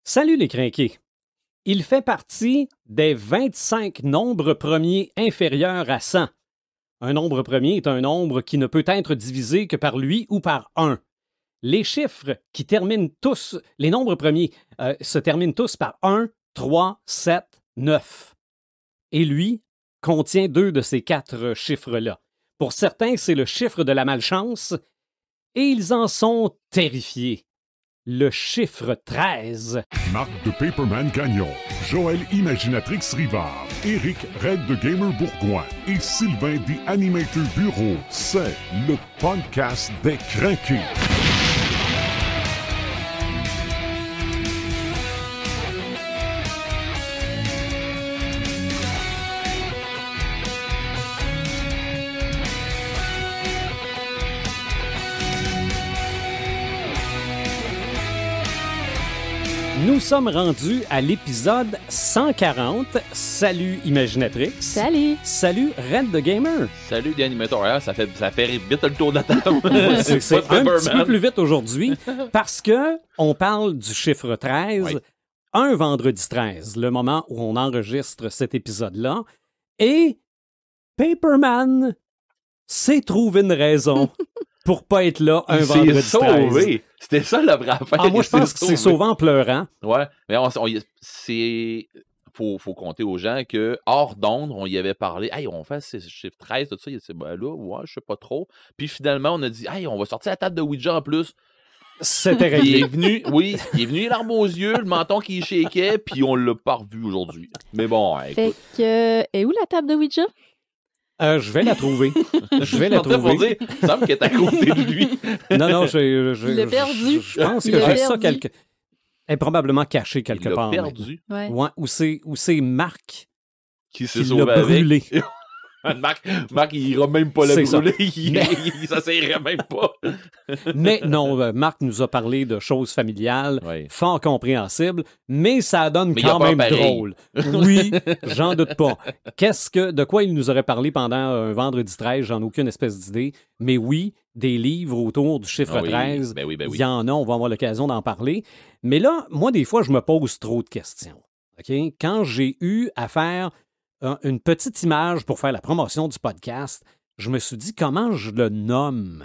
Salut les crinqués! Il fait partie des 25 nombres premiers inférieurs à 100. Un nombre premier est un nombre qui ne peut être divisé que par lui ou par 1. Les chiffres qui terminent tous, les nombres premiers se terminent tous par 1, 3, 7, 9. Et lui contient 2 de ces 4 chiffres-là. Pour certains, c'est le chiffre de la malchance et ils en sont terrifiés. Le chiffre 13. Marc de Paperman Gagnon, Joël Imaginatrix Rivard, Éric Red de Gamer Bourgoin et Sylvain The Animator Bureau. C'est le podcast des crinqués. Nous sommes rendus à l'épisode 140. Salut Imaginatrix. Salut. Salut Red the Gamer. Salut les animateurs, ça fait vite le tour de la table. C'est un petit peu plus vite aujourd'hui parce que on parle du chiffre 13, oui. Un vendredi 13, le moment où on enregistre cet épisode-là, et Paperman s'est trouvé une raison pour pas être là un vendredi 13. C'était ça la vraie affaire. Ah, moi, je pense que c'est sauvé en pleurant. Ouais, mais faut compter aux gens que hors d'onde, on y avait parlé. Hey, on fait ce chiffre 13, tout ça. Il dit, ben là, ouais, je sais pas trop. Puis finalement, on a dit, hey, on va sortir la table de Ouija en plus. C'était réglé. Il est venu larmes aux yeux, le menton qui shakeait, puis on l'a pas revu aujourd'hui. Mais bon, écoute. Fait que, est où la table de Ouija? Je vais la trouver. Je vais la trouver. Pour dire, il semble qu'elle est à côté de lui. Non, il l'a perdu. Je pense que j'ai ça quelque... Elle est probablement cachée quelque part. Il l'a perdu. Ouais. Ouais, ou c'est Marc qui l'a brûlé. Marc, il ira même pas le brûler. Il s'essayerait même pas. Mais non, Marc nous a parlé de choses familiales, fort compréhensibles, mais ça donne quand même drôle. Oui, j'en doute pas. De quoi il nous aurait parlé pendant un vendredi 13, j'en ai aucune espèce d'idée. Mais oui, des livres autour du chiffre 13, il y en a, on va avoir l'occasion d'en parler. Mais là, moi, des fois, je me pose trop de questions. Okay? Quand j'ai eu à faire une petite image pour faire la promotion du podcast, je me suis dit comment je le nomme.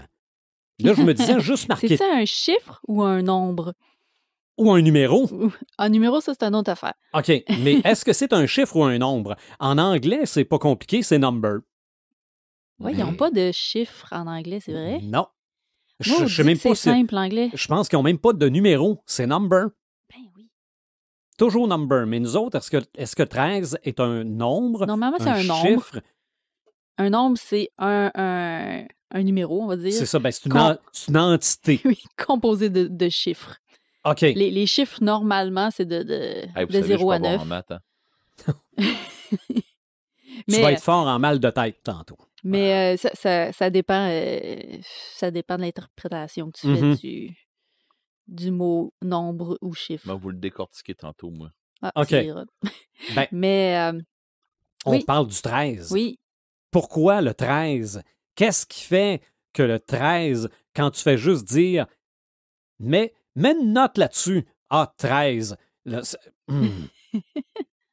Là, je me disais juste marquer... C'est ça un chiffre ou un nombre? Ou un numéro? Un numéro, ça, c'est une autre affaire. OK, mais est-ce que c'est un chiffre ou un nombre? En anglais, c'est pas compliqué, c'est number. Oui, ils n'ont pas de chiffre en anglais, c'est vrai? Non. Moi, je sais même pas. C'est simple, l'anglais. Je pense qu'ils n'ont même pas de numéro, c'est number. Ben oui. Toujours number. Mais nous autres, est-ce que 13 est un nombre? Normalement, c'est un chiffre? Nombre. Un nombre, c'est un numéro, on va dire. C'est ça, c'est une entité. Oui, composée de chiffres. OK. Les chiffres, normalement, c'est de 0 à 9. Bon en maths, hein? Tu vas être fort en mal de tête tantôt. Mais ça dépend de l'interprétation que tu fais du mot nombre ou chiffre. Moi, vous le décortiquez tantôt, moi. Ah, OK. Mais on parle du 13. Oui. Pourquoi le 13? Qu'est-ce qui fait que le 13, quand tu fais juste dire mets une note là-dessus. Ah, 13. Là,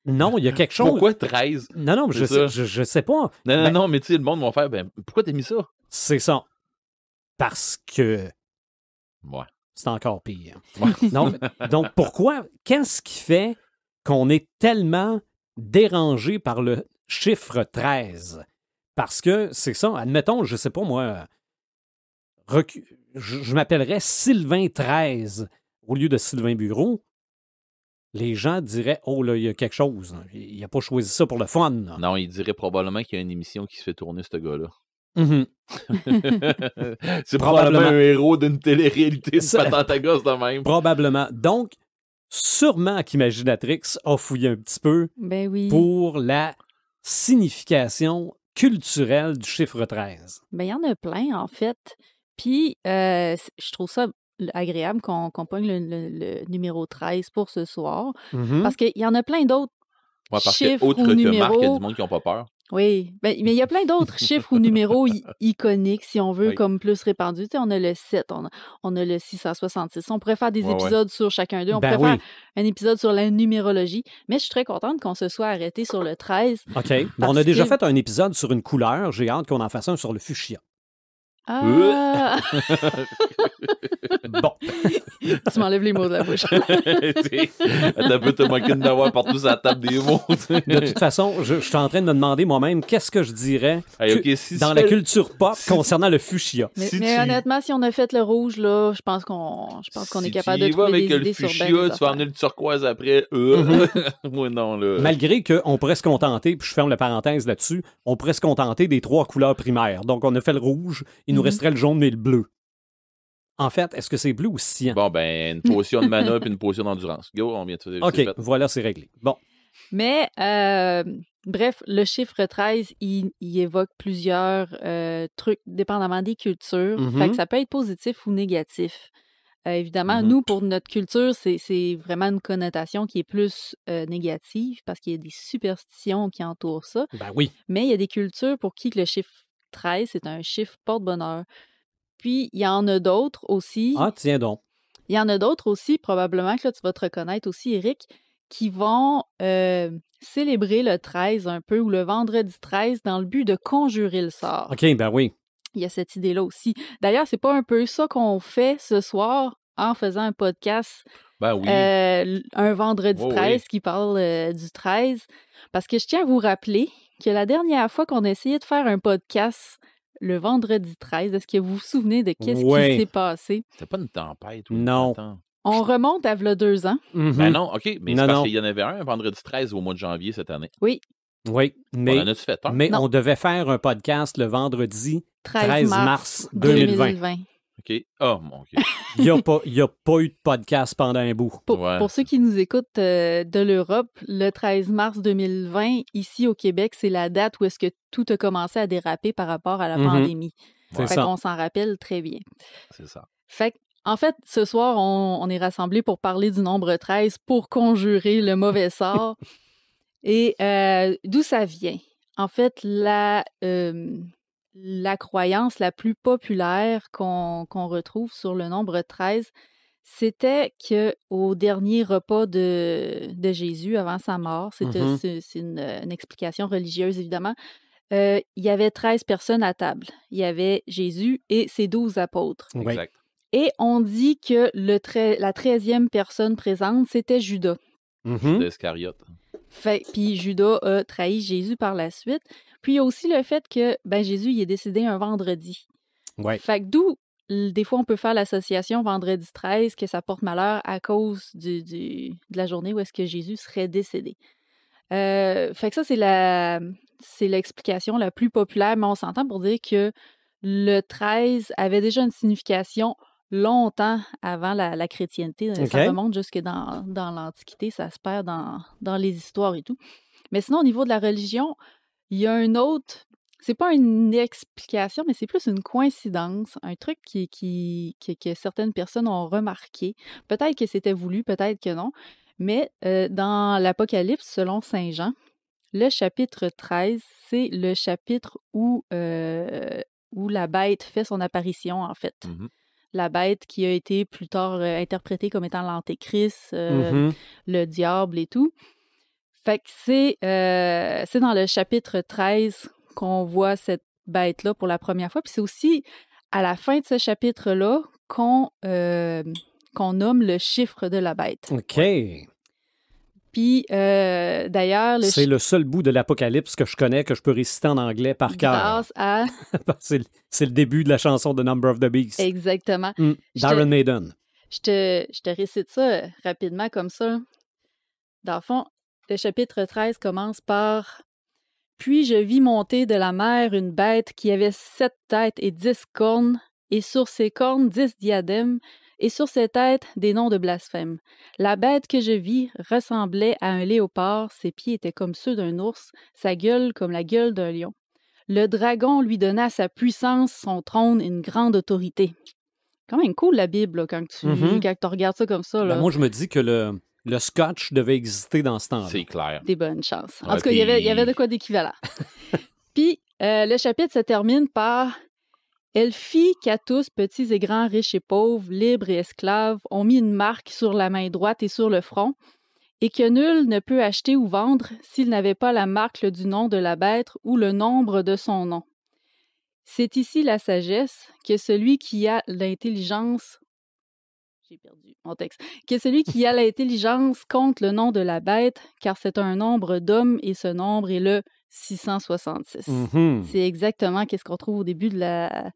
non, il y a quelque chose. Pourquoi 13? Non, je sais pas. Non, mais tu sais, le monde va faire, pourquoi t'as mis ça? C'est ça. Parce que... Ouais. C'est encore pire. Donc, pourquoi? Qu'est-ce qui fait qu'on est tellement dérangé par le chiffre 13? Parce que, c'est ça, admettons, je sais pas moi, je m'appellerais Sylvain 13 au lieu de Sylvain Bureau. Les gens diraient, oh là, il y a quelque chose. Il n'a pas choisi ça pour le fun. Là. Non, il dirait probablement qu'il y a une émission qui se fait tourner, ce gars-là. Mm-hmm. C'est probablement un héros d'une télé-réalité de patente à gosse de même. Probablement. Donc, sûrement qu'Imaginatrix a fouillé un petit peu pour la signification culturelle du chiffre 13. Il y en a plein, en fait. Puis, je trouve ça agréable qu'on pogne le numéro 13 pour ce soir. Parce qu'il y en a plein d'autres chiffres ou numéros. Marc, il y a du monde qui n'ont pas peur. Oui, mais il y a plein d'autres chiffres ou numéros iconiques, si on veut, comme plus répandus. Tu sais, on a le 7, on a le 666. On pourrait faire des épisodes sur chacun d'eux. On pourrait faire un épisode sur la numérologie. Mais je suis très contente qu'on se soit arrêté sur le 13. OK. On a déjà fait un épisode sur une couleur. J'ai hâte qu'on en fasse un sur le fuchsia. Ah! Bon. Tu m'enlèves les mots de la bouche. T'as peu te manquer de m'avoir partout sur la table des mots. De toute façon, je suis en train de me demander moi-même qu'est-ce que je dirais dans la culture pop concernant le fuchsia. Mais honnêtement, si on a fait le rouge, là, je pense qu'on est capable de trouver des idées sur fuchsia, tu vas emmener le turquoise après. Moi, non, là. Malgré qu'on pourrait se contenter, puis je ferme la parenthèse là-dessus, on pourrait se contenter des 3 couleurs primaires. Donc, on a fait le rouge, il nous resterait le jaune et le bleu. En fait, est-ce que c'est bleu ou cyan? Bon, ben, une potion de mana puis une potion d'endurance. Go, on vient de faire. OK, voilà, c'est réglé. Bon. Mais, bref, le chiffre 13, il évoque plusieurs trucs, dépendamment des cultures. Fait que ça peut être positif ou négatif. Évidemment, nous, pour notre culture, c'est vraiment une connotation qui est plus négative parce qu'il y a des superstitions qui entourent ça. Ben oui. Mais il y a des cultures pour qui le chiffre 13, c'est un chiffre porte-bonheur. Puis, il y en a d'autres aussi. Ah, tiens donc. Il y en a d'autres aussi, probablement que là, tu vas te reconnaître aussi, Éric, qui vont célébrer le 13 un peu, ou le vendredi 13, dans le but de conjurer le sort. OK, ben oui. Il y a cette idée-là aussi. D'ailleurs, c'est pas un peu ça qu'on fait ce soir en faisant un podcast ben oui. Un vendredi 13 qui parle du 13. Parce que je tiens à vous rappeler que la dernière fois qu'on a essayé de faire un podcast le vendredi 13, est-ce que vous vous souvenez de qu'est-ce qui s'est passé? C'était pas une tempête? Ou non. On remonte à v'là 2 ans. Ben non, OK, mais c'est parce qu'il y en avait un vendredi 13 au mois de janvier cette année. Oui. Oui, mais, on en a-tu fait un? Mais on devait faire un podcast le vendredi 13 mars 2020. OK. Oh, mon OK. Il n'y a pas eu de podcast pendant un bout. Pour ceux qui nous écoutent de l'Europe, le 13 mars 2020, ici au Québec, c'est la date où est-ce que tout a commencé à déraper par rapport à la pandémie. Fait qu'on s'en rappelle très bien. C'est ça. Fait en fait, ce soir, on est rassemblés pour parler du nombre 13 pour conjurer le mauvais sort. Et d'où ça vient? En fait, la croyance la plus populaire qu'on retrouve sur le nombre 13, c'était qu'au dernier repas de Jésus, avant sa mort, c'est une explication religieuse, évidemment, il y avait 13 personnes à table. Il y avait Jésus et ses 12 apôtres. Exact. Et on dit que la 13e personne présente, c'était Judas. Judas Iscariote. Puis Judas a trahi Jésus par la suite. Puis il y a aussi le fait que Jésus il est décédé un vendredi. Ouais. Fait que d'où, des fois, on peut faire l'association vendredi 13 que ça porte malheur à cause de la journée où est-ce que Jésus serait décédé. Fait que ça, c'est l'explication la plus populaire, mais on s'entend pour dire que le 13 avait déjà une signification longtemps avant la chrétienté. Ça remonte jusque dans l'Antiquité, ça se perd dans les histoires et tout. Mais sinon, au niveau de la religion, il y a un autre, c'est pas une explication, mais c'est plus une coïncidence, un truc que certaines personnes ont remarqué. Peut-être que c'était voulu, peut-être que non. Mais dans l'Apocalypse, selon Saint Jean, le chapitre 13, c'est le chapitre où la bête fait son apparition, en fait. La bête qui a été plus tard interprétée comme étant l'Antéchrist, le diable et tout. Fait que c'est dans le chapitre 13 qu'on voit cette bête-là pour la première fois. Puis c'est aussi à la fin de ce chapitre-là qu'on nomme le chiffre de la bête. OK. Puis, d'ailleurs... C'est le seul bout de l'Apocalypse que je connais, que je peux réciter en anglais par cœur. Grâce à... c'est le début de la chanson de Number of the Beast. Exactement. Darren Maiden. Je te récite ça rapidement comme ça. Dans le fond, le chapitre 13 commence par « Puis je vis monter de la mer une bête qui avait 7 têtes et 10 cornes, et sur ses cornes 10 diadèmes, et sur ses têtes des noms de blasphème. La bête que je vis ressemblait à un léopard, ses pieds étaient comme ceux d'un ours, sa gueule comme la gueule d'un lion. Le dragon lui donna sa puissance, son trône et une grande autorité. » Quand même cool la Bible là, quand tu regardes ça comme ça. Là. Ben moi, je me dis que le scotch devait exister dans ce temps-là. C'est clair. Des bonnes chances. En Ouais, tout cas, il y avait de quoi d'équivalent. Puis, le chapitre se termine par « Elle fit qu'à tous, petits et grands, riches et pauvres, libres et esclaves, ont mis une marque sur la main droite et sur le front, et que nul ne peut acheter ou vendre s'il n'avait pas la marque du nom de la bête ou le nombre de son nom. C'est ici la sagesse, que celui qui a l'intelligence... » J'ai perdu mon texte. « Que celui qui a l'intelligence compte le nom de la bête, car c'est un nombre d'hommes et ce nombre est le 666. Mm-hmm. C'est exactement ce qu'on trouve au début de la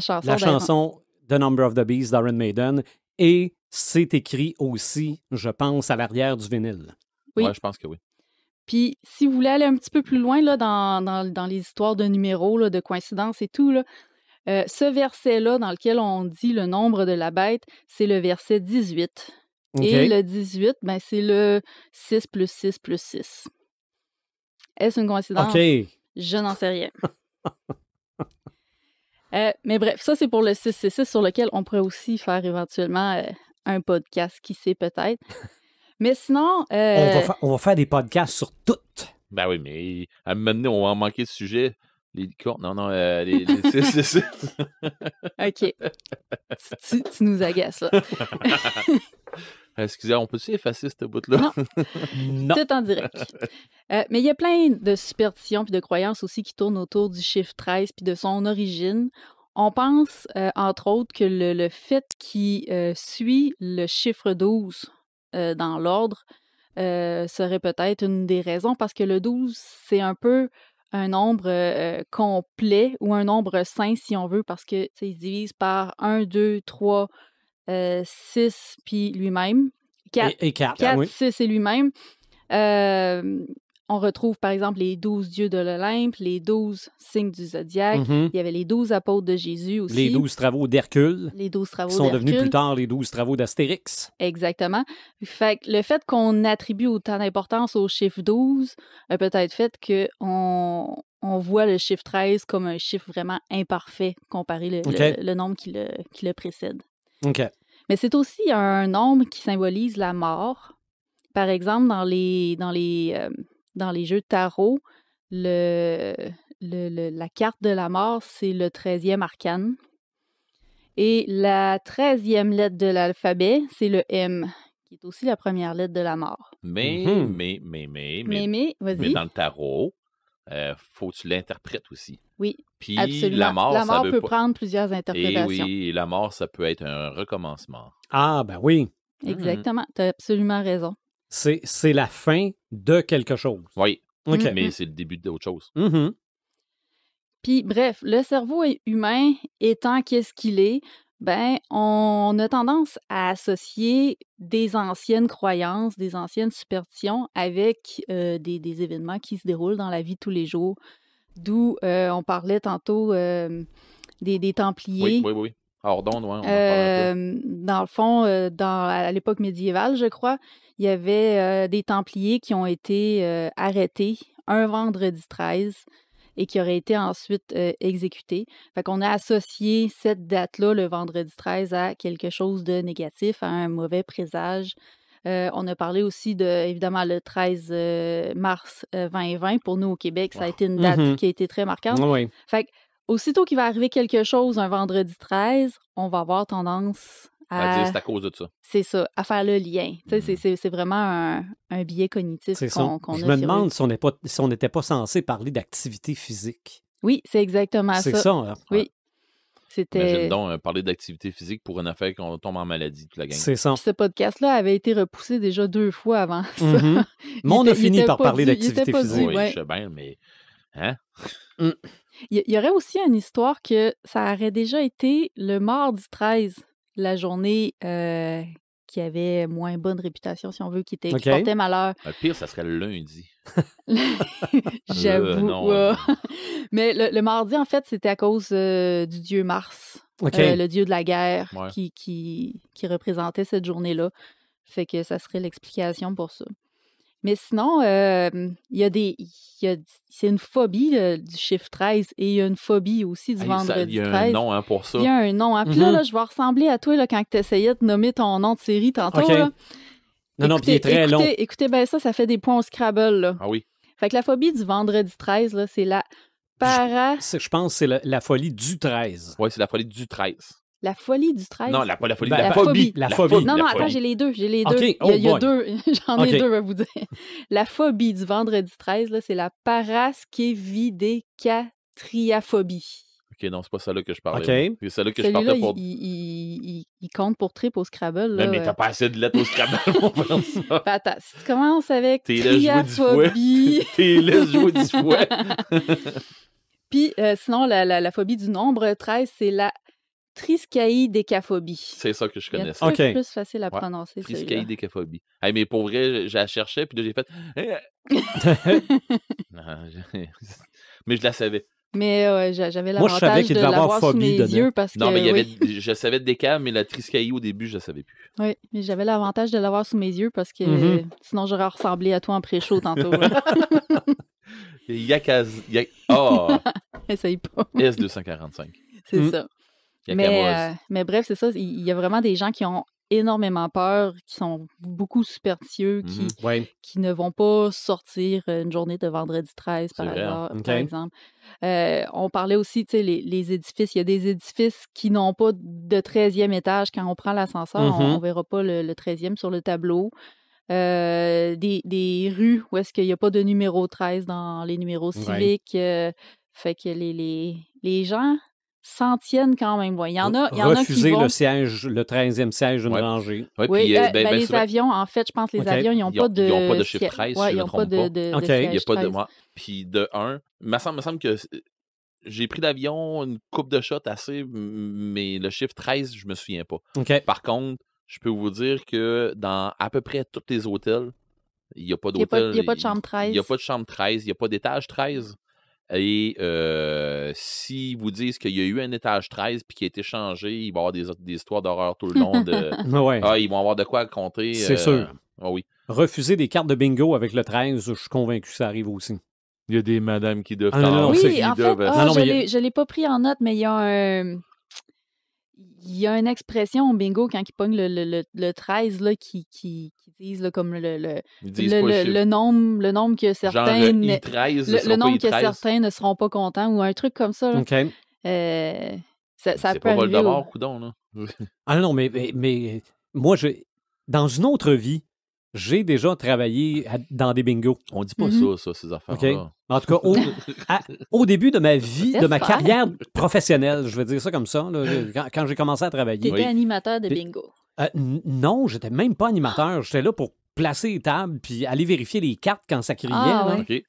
chanson. La chanson The Number of the Beast d'Iron Maiden. Et c'est écrit aussi, je pense, à l'arrière du vinyle. Oui. Ouais, je pense que oui. Puis, si vous voulez aller un petit peu plus loin là, dans les histoires de numéros, là, de coïncidences et tout, là, ce verset-là dans lequel on dit le nombre de la bête, c'est le verset 18. Okay. Et le 18, ben, c'est le 6 plus 6 plus 6. Est-ce une coïncidence? OK. Je n'en sais rien. Mais bref, ça, c'est pour le 666 sur lequel on pourrait aussi faire éventuellement un podcast, qui sait peut-être. Mais sinon... On va faire des podcasts sur toutes. Ben oui, mais à un moment donné, on va en manquer de sujet. Les licornes, non, les 666. OK. Tu nous agaces, là. Excusez, on peut-tu effacer ce bout-là? Non. Tout en direct. Mais il y a plein de superstitions et de croyances aussi qui tournent autour du chiffre 13 puis de son origine. On pense, entre autres, que le fait qu'il suit le chiffre 12 dans l'ordre serait peut-être une des raisons, parce que le 12, c'est un peu un nombre complet ou un nombre sain, si on veut, parce que il se divise par 1, 2, 3... 6 puis lui-même. 4, et 4, 4 oui. 6 et lui-même. On retrouve, par exemple, les 12 dieux de l'Olympe, les 12 signes du zodiaque. Mm-hmm. Il y avait les 12 apôtres de Jésus aussi. Les 12 travaux d'Hercule. Les 12 travaux qui sont d'Hercule. devenus plus tard les 12 travaux d'Astérix. Exactement. Fait que le fait qu'on attribue autant d'importance au chiffre 12 a peut-être fait qu'on voit le chiffre 13 comme un chiffre vraiment imparfait comparé le nombre qui le précède. OK. Mais c'est aussi un nombre qui symbolise la mort. Par exemple, dans les jeux de tarot, la carte de la mort, c'est le 13e arcane. Et la 13e lettre de l'alphabet, c'est le M, qui est aussi la première lettre de la mort. Mais, vas-y. Mais dans le tarot, faut que tu l'interprètes aussi. Oui, puis absolument. La mort peut prendre plusieurs interprétations. Et la mort, ça peut être un recommencement. Ah, ben oui. Exactement, tu as absolument raison. C'est la fin de quelque chose. Oui, OK. Mais c'est le début d'autre chose. Mm-hmm. Puis bref, le cerveau humain étant qu'est-ce qu'il est, ben on a tendance à associer des anciennes croyances, des anciennes superstitions avec des événements qui se déroulent dans la vie de tous les jours. D'où on parlait tantôt des Templiers. Oui. Ordon, on en parle un peu. Dans le fond, à l'époque médiévale, je crois, il y avait des Templiers qui ont été arrêtés un vendredi 13 et qui auraient été ensuite exécutés. Fait qu'on a associé cette date-là, le vendredi 13, à quelque chose de négatif, à un mauvais présage. On a parlé aussi évidemment, le 13 mars 2020. Pour nous, au Québec, ça a été une date qui a été très marquante. Oui. Fait que, aussitôt qu'il va arriver quelque chose un vendredi 13, on va avoir tendance à dire c'est à cause de ça. C'est ça, à faire le lien. C'est vraiment un biais cognitif qu'on a. Je me demande si on n'était pas censé parler d'activité physique. Oui, c'est exactement ça. C'est ça. Hein? Oui. Imagine donc parler d'activité physique pour une affaire qu'on tombe en maladie toute la gang. C'est ça. Ce podcast-là avait été repoussé déjà 2 fois avant ça. Mm-hmm. Mais on a fini par parler d'activité physique. Oui, je sais bien, mais... Hein? Il y aurait aussi une histoire que ça aurait déjà été le mardi 13, la journée qui avait moins bonne réputation, si on veut, qui portait malheur. Le pire, ça serait le lundi. J'avoue. Mais le mardi, en fait, c'était à cause du dieu Mars, le dieu de la guerre, qui représentait cette journée-là. Fait que ça serait l'explication pour ça. Mais sinon, c'est une phobie du chiffre 13 et il y a une phobie aussi du vendredi 13. Il y a un nom pour ça. Il y a un nom. Puis là, je vais ressembler à toi là, quand tu essayais de nommer ton nom de série tantôt. Okay. Là. Non, puis il est très long. Écoutez, ben ça fait des points au Scrabble, là. Ah oui. Fait que la phobie du vendredi 13, là, c'est la Je pense que c'est la folie du 13. Oui, c'est la folie du 13. La folie du 13? Non, pas la folie, la phobie. La phobie. Non, la attends, phobie. j'ai les deux. Okay. Il y a deux. J'en ai Okay. deux à vous dire. La phobie du vendredi 13, là, c'est la paraskevidécatriaphobie. OK, non, c'est pas celle-là que je parlais. OK. C'est celle-là que je Celui-là, parlais pour... il compte pour trip au Scrabble. Là, mais t'as pas assez de lettres au Scrabble pour faire ça. Ben, attends, si tu commences avec T'es là jouer 10 fois. T'es là jouer 10 fois. Puis, sinon, la phobie du nombre 13, c'est la triskaïdécaphobie. C'est ça que je connaissais. C'est plus facile à prononcer. Triskaïdécaphobie. Hey, mais pour vrai, je la cherchais, puis là, j'ai fait... Mais je la savais. Mais j'avais l'avantage de l'avoir sous mes yeux parce que... Non, mais je savais de décal, mais la triskaï au début, je ne savais plus. Oui, mais j'avais l'avantage de l'avoir sous mes yeux parce que sinon j'aurais ressemblé à toi en pré-show tantôt. Oh! Essaye pas. S245. C'est ça. Mais bref, c'est ça. Il y a vraiment des gens qui ont énormément peur, qui sont beaucoup superstitieux, qui ne vont pas sortir une journée de vendredi 13, par exemple. On parlait aussi, tu sais, les édifices. Il y a des édifices qui n'ont pas de 13e étage. Quand on prend l'ascenseur, on ne verra pas le 13e sur le tableau. Des rues où est-ce qu'il n'y a pas de numéro 13 dans les numéros civiques. Fait que les gens s'en tiennent quand même. Il y en a qui vont... Refuser le 13e siège d'une rangée. Oui, les avions, en fait, je pense que les avions, ils n'ont pas de... Ils n'ont pas de chiffre 13, ils n'ont pas de il n'y a pas de... Puis de 1, il me semble que j'ai pris l'avion, une coupe de shots assez, mais le chiffre 13, je ne me souviens pas. Par contre, je peux vous dire que dans à peu près tous les hôtels, il n'y a pas d'hôtel. Il n'y a pas de chambre 13. Il n'y a pas de chambre 13, il n'y a pas d'étage 13. Et si vous disent qu'il y a eu un étage 13 puis qui a été changé, il va y avoir des histoires d'horreur tout le long. Ils vont avoir de quoi compter. C'est sûr. Oui. Refuser des cartes de bingo avec le 13, je suis convaincu que ça arrive aussi. Il y a des madames qui doivent... Oui, en fait, je ne l'ai pas pris en note, mais il y a une expression au bingo quand ils pognent le 13 là, qui disent là, comme le nombre que certains le nombre que certains ne seront pas contents ou un truc comme ça. Là. Ça c'est peut pas vol arriver. de mort, coudon, là. Ah non, mais moi, dans une autre vie, j'ai déjà travaillé dans des bingos. On dit pas ça, ces affaires-là. Okay. En tout cas, au début de ma vie, de ma carrière professionnelle, je vais dire ça comme ça, là, quand j'ai commencé à travailler. Tu étais animateur de bingo. Non, j'étais même pas animateur. J'étais là pour placer les tables puis aller vérifier les cartes quand ça criait. Okay.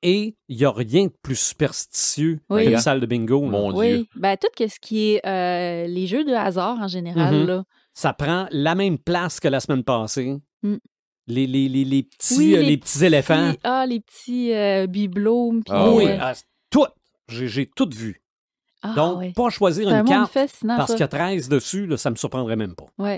Et il n'y a rien de plus superstitieux qu'une salle de bingo. Mon Dieu. Ben, tout ce qui est les jeux de hasard en général. Là. Ça prend la même place que la semaine passée. Les petits éléphants. Les petits bibelots. Tout. J'ai tout vu. Donc, pas choisir une carte parce qu'il y a 13 dessus, là, ça me surprendrait même pas. Oui.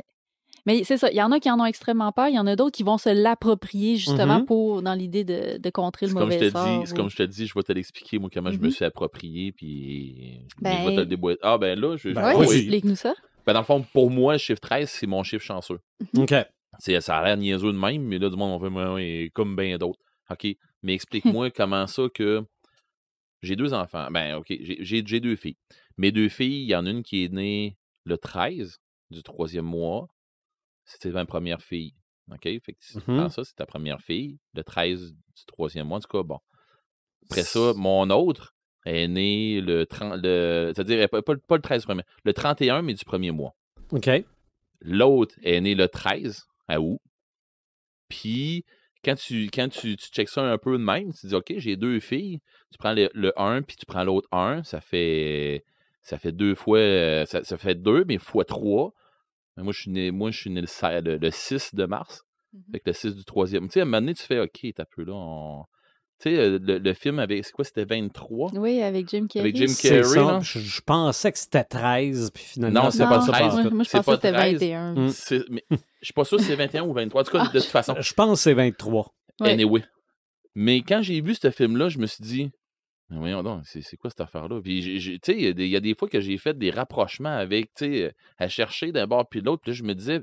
Mais c'est ça. Il y en a qui en ont extrêmement peur. Il y en a d'autres qui vont se l'approprier justement dans l'idée de contrer le mauvais sort. C'est comme je te dis, je vais te l'expliquer, moi, comment je me suis approprié, puis je vais te le déboîter. Ah, ben là, explique-nous ça. Ben, dans le fond, pour moi, le chiffre 13, c'est mon chiffre chanceux. OK. Ça a l'air niaiseux de même, mais là, du monde, on fait comme bien d'autres. OK. Mais explique-moi comment ça que j'ai 2 enfants. Ben, OK, j'ai 2 filles. Mes 2 filles, il y en a une qui est née le 13 du 3e mois. C'était ma première fille. OK? Fait que si tu prends ça, c'est ta première fille. Le 13 du 3e mois. En tout cas, bon. Après ça, mon autre est né le 30. C'est-à-dire, pas le 13 premier. Le 31, mais du 1er mois. OK. L'autre est né le 13 à août. Puis, quand tu checkes ça un peu de même, tu te dis, OK, j'ai 2 filles. Tu prends le 1, puis tu prends l'autre 1. Ça fait 2 fois. Ça fait 2, mais fois 3. Moi, je suis né le 6 de mars. Fait que le 6 du 3e. Tu sais, à un moment donné, tu fais, OK, t'as peu là. Tu sais, le film avec, c'est quoi, c'était 23? Oui, avec Jim Carrey. Avec Jim Carrey, je pensais que c'était 13, puis finalement, non, c'est pas 13. Moi, je pensais que c'était 21. Mais je suis pas sûr si c'est 21 ou 23. En tout cas, de toute façon. Je pense que c'est 23. Anyway. Mais quand j'ai vu ce film-là, je me suis dit, mais voyons donc, c'est quoi cette affaire-là? Puis, tu sais, il y a des fois que j'ai fait des rapprochements avec, tu sais, à chercher d'un bord puis de l'autre. Puis là, je me disais,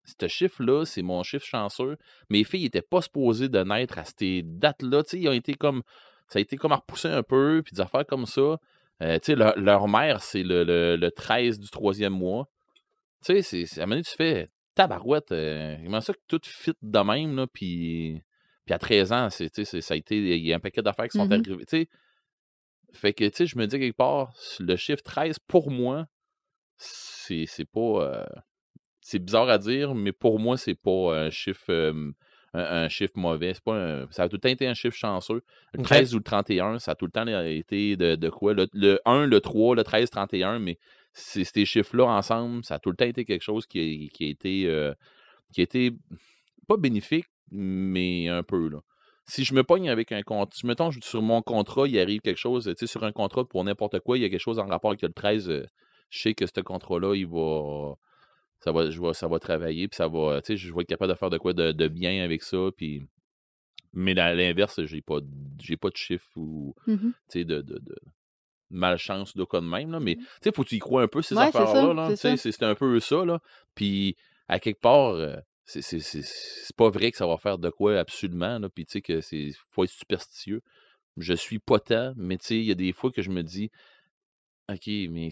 ce chiffre-là, c'est mon chiffre chanceux. Mes filles n'étaient pas supposées de naître à ces dates-là. Tu sais, ils ont été comme... Ça a été comme à repousser un peu, puis des affaires comme ça. Tu sais, leur mère, c'est le 13 du 3e mois. Tu sais, à un moment donné, tu fais tabarouette. Comment ça que tout fit de même, là, puis à 13 ans, ça a été... Il y a un paquet d'affaires qui sont arrivées. Tu sais, fait que, tu sais, je me dis quelque part, le chiffre 13, pour moi, c'est pas... c'est bizarre à dire, mais pour moi, c'est pas un chiffre... un chiffre mauvais. C'est pas ça a tout le temps été un chiffre chanceux. Le 13 ou le 31, ça a tout le temps été de quoi? Le 1, le 3, le 13, 31, mais ces chiffres-là ensemble, ça a tout le temps été quelque chose qui a été pas bénéfique, mais un peu, là. Si je me pogne avec un contrat, mettons, sur mon contrat, il arrive quelque chose, tu sais, sur un contrat pour n'importe quoi, il y a quelque chose en rapport avec le 13, je sais que ce contrat-là, ça va travailler, puis ça va, tu sais, je vais être capable de faire de quoi de bien avec ça, puis... Mais à l'inverse, j'ai pas de chiffre ou, tu sais, de malchance de quoi de même, là, mais, tu sais, faut que tu y crois un peu, ces affaires-là, là, tu sais, c'est un peu ça, là, puis à quelque part, c'est pas vrai que ça va faire de quoi absolument, là, puis tu sais, que faut être superstitieux. Je suis pas tant, mais tu sais, il y a des fois que je me dis, OK, mais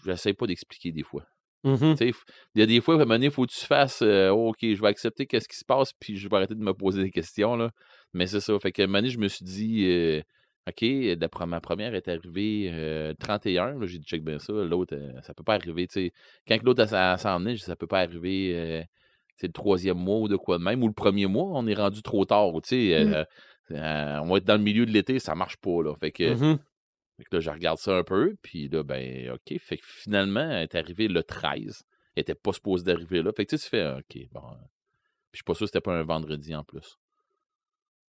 j'essaie pas d'expliquer des fois. Tu sais, il y a des fois, à un moment donné, il faut que tu fasses OK, je vais accepter qu'est-ce qui se passe, puis je vais arrêter de me poser des questions, là. Mais c'est ça. Fait qu'à un moment donné, je me suis dit OK, ma première est arrivée le 31. Là, j'ai dit check bien ça. L'autre, ça peut pas arriver. T'sais. Quand l'autre s'en venait, ça peut pas arriver le 3e mois ou de quoi de même, ou le 1er mois, on est rendu trop tard. On va être dans le milieu de l'été, ça marche pas. Là. Fait que là, je regarde ça un peu, puis là, ben, OK. Fait que finalement, elle est arrivée le 13. Elle était pas supposée d'arriver là. Fait que tu fais OK, bon. Puis je suis pas sûr que c'était pas un vendredi en plus.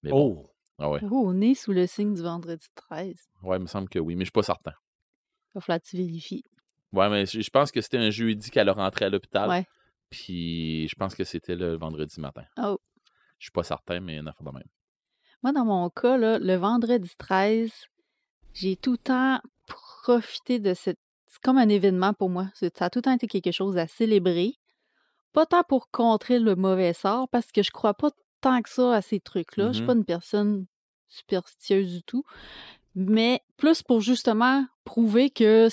Mais bon. Ah ouais. On est sous le signe du vendredi 13. Ouais, il me semble que oui, mais je suis pas certain. Il va falloir que tu vérifies. Ouais, mais je pense que c'était un jeudi qu'elle a rentré à l'hôpital. Ouais. Puis je pense que c'était le vendredi matin. Oh. Je suis pas certain, mais il y en a pas de même. Moi, dans mon cas, là, le vendredi 13, j'ai tout le temps profité de cette... C'est comme un événement pour moi. Ça a tout le temps été quelque chose à célébrer. Pas tant pour contrer le mauvais sort, parce que je crois pas tant que ça à ces trucs-là. Je suis pas une personne superstitieuse du tout. Mais plus pour justement prouver que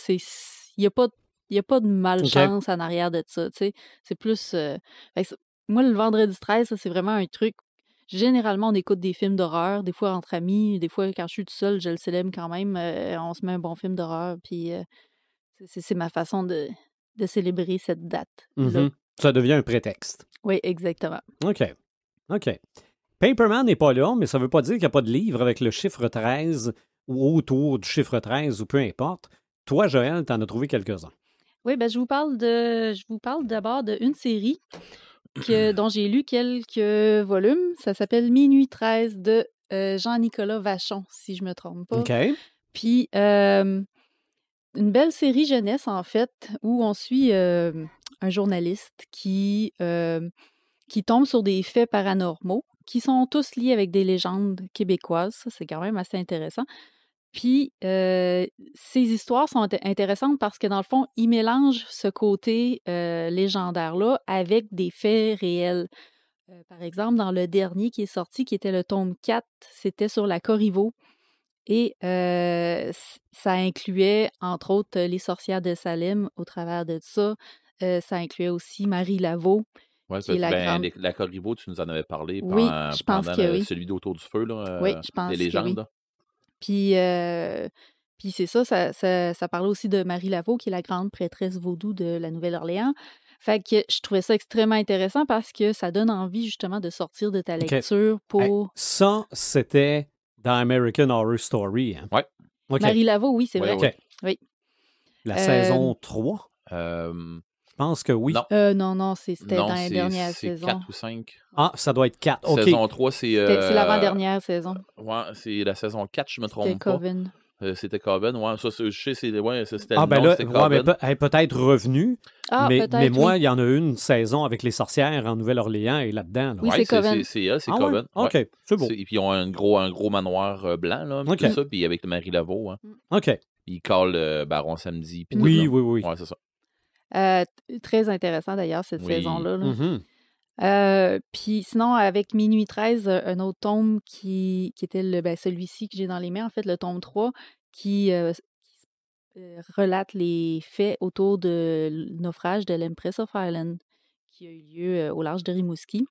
il y a pas de malchance en arrière de ça. C'est plus... moi, le vendredi 13, ça, c'est vraiment un truc... Généralement, on écoute des films d'horreur, des fois entre amis, des fois quand je suis toute seule, je le célèbre quand même. On se met un bon film d'horreur, puis c'est ma façon de célébrer cette date-là. Ça devient un prétexte. Oui, exactement. OK. Paperman n'est pas là, mais ça ne veut pas dire qu'il n'y a pas de livre avec le chiffre 13 ou autour du chiffre 13 ou peu importe. Toi, Joël, tu en as trouvé quelques-uns. Oui, ben je vous parle d'abord d'une série dont j'ai lu quelques volumes. Ça s'appelle Minuit 13 de Jean-Nicolas Vachon, si je ne me trompe pas. OK. Puis, une belle série jeunesse, en fait, où on suit un journaliste qui tombe sur des faits paranormaux qui sont tous liés avec des légendes québécoises. Ça, c'est quand même assez intéressant. Puis, ces histoires sont intéressantes parce que, dans le fond, ils mélangent ce côté légendaire-là avec des faits réels. Par exemple, dans le dernier qui est sorti, qui était le tome 4, c'était sur la Corriveau. Et ça incluait, entre autres, les sorcières de Salem au travers de ça. Ça incluait aussi Marie Laveau. Oui, la Corriveau, tu nous en avais parlé pendant celui d'Autour du Feu, là, oui, je pense les légendes. Puis c'est ça parlait aussi de Marie Laveau, qui est la grande prêtresse vaudou de la Nouvelle-Orléans. Fait que je trouvais ça extrêmement intéressant parce que ça donne envie, justement, de sortir de ta lecture pour... Ça, c'était dans American Horror Story. Hein? Oui. Okay. Marie Laveau, oui, c'est vrai. Okay. Oui. La saison 3? Je pense que oui. Non, c'était dans la dernière saison. C'est 4 ou 5. Ah, ça doit être 4. Okay. Saison 3, c'est... c'est l'avant-dernière saison. Ouais, c'est la saison 4, je me trompe pas. Coven. C'était Coven, ouais. Ça, je sais, c'était le là, c'était Coven. Elle est peut-être revenue, mais moi, oui. il y en a une saison avec les sorcières en Nouvelle-Orléans et là-dedans. Là. Oui, c'est Coven. C'est Coven. Ouais? OK, c'est beau. Et puis, ils ont un gros manoir blanc, là, tout ça, puis avec Marie Laveau. Hein. OK. Ils collent Baron Samedi. Oui. Ouais, c'est ça. Très intéressant, d'ailleurs, cette saison-là. Là. Puis sinon, avec Minuit 13, un autre tome qui était celui-ci que j'ai dans les mains, en fait, le tome 3, qui relate les faits autour de naufrage de l'Empress of Ireland qui a eu lieu au large de Rimouski.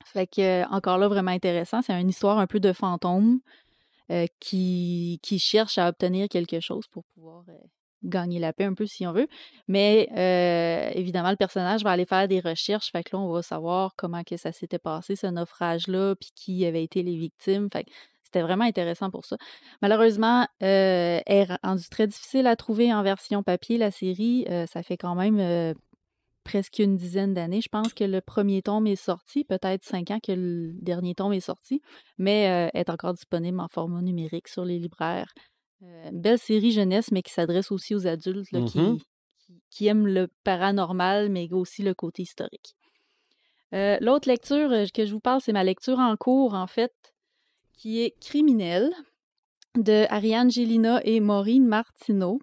Fait que, encore là, vraiment intéressant. C'est une histoire un peu de fantôme qui cherche à obtenir quelque chose pour pouvoir gagner la paix un peu si on veut. Mais évidemment, le personnage va aller faire des recherches. Fait que là, on va savoir comment que ça s'était passé, ce naufrage-là, puis qui avait été les victimes. Fait que c'était vraiment intéressant pour ça. Malheureusement, elle est rendue très difficile à trouver en version papier, la série. Ça fait quand même presque une dizaine d'années. Je pense que le premier tome est sorti, peut-être 5 ans que le dernier tome est sorti, mais est encore disponible en format numérique sur les libraires. Une belle série jeunesse, mais qui s'adresse aussi aux adultes là, qui aiment le paranormal, mais aussi le côté historique. L'autre lecture que je vous parle, c'est ma lecture en cours, en fait, qui est Criminel, de Ariane Gélina et Maureen Martineau.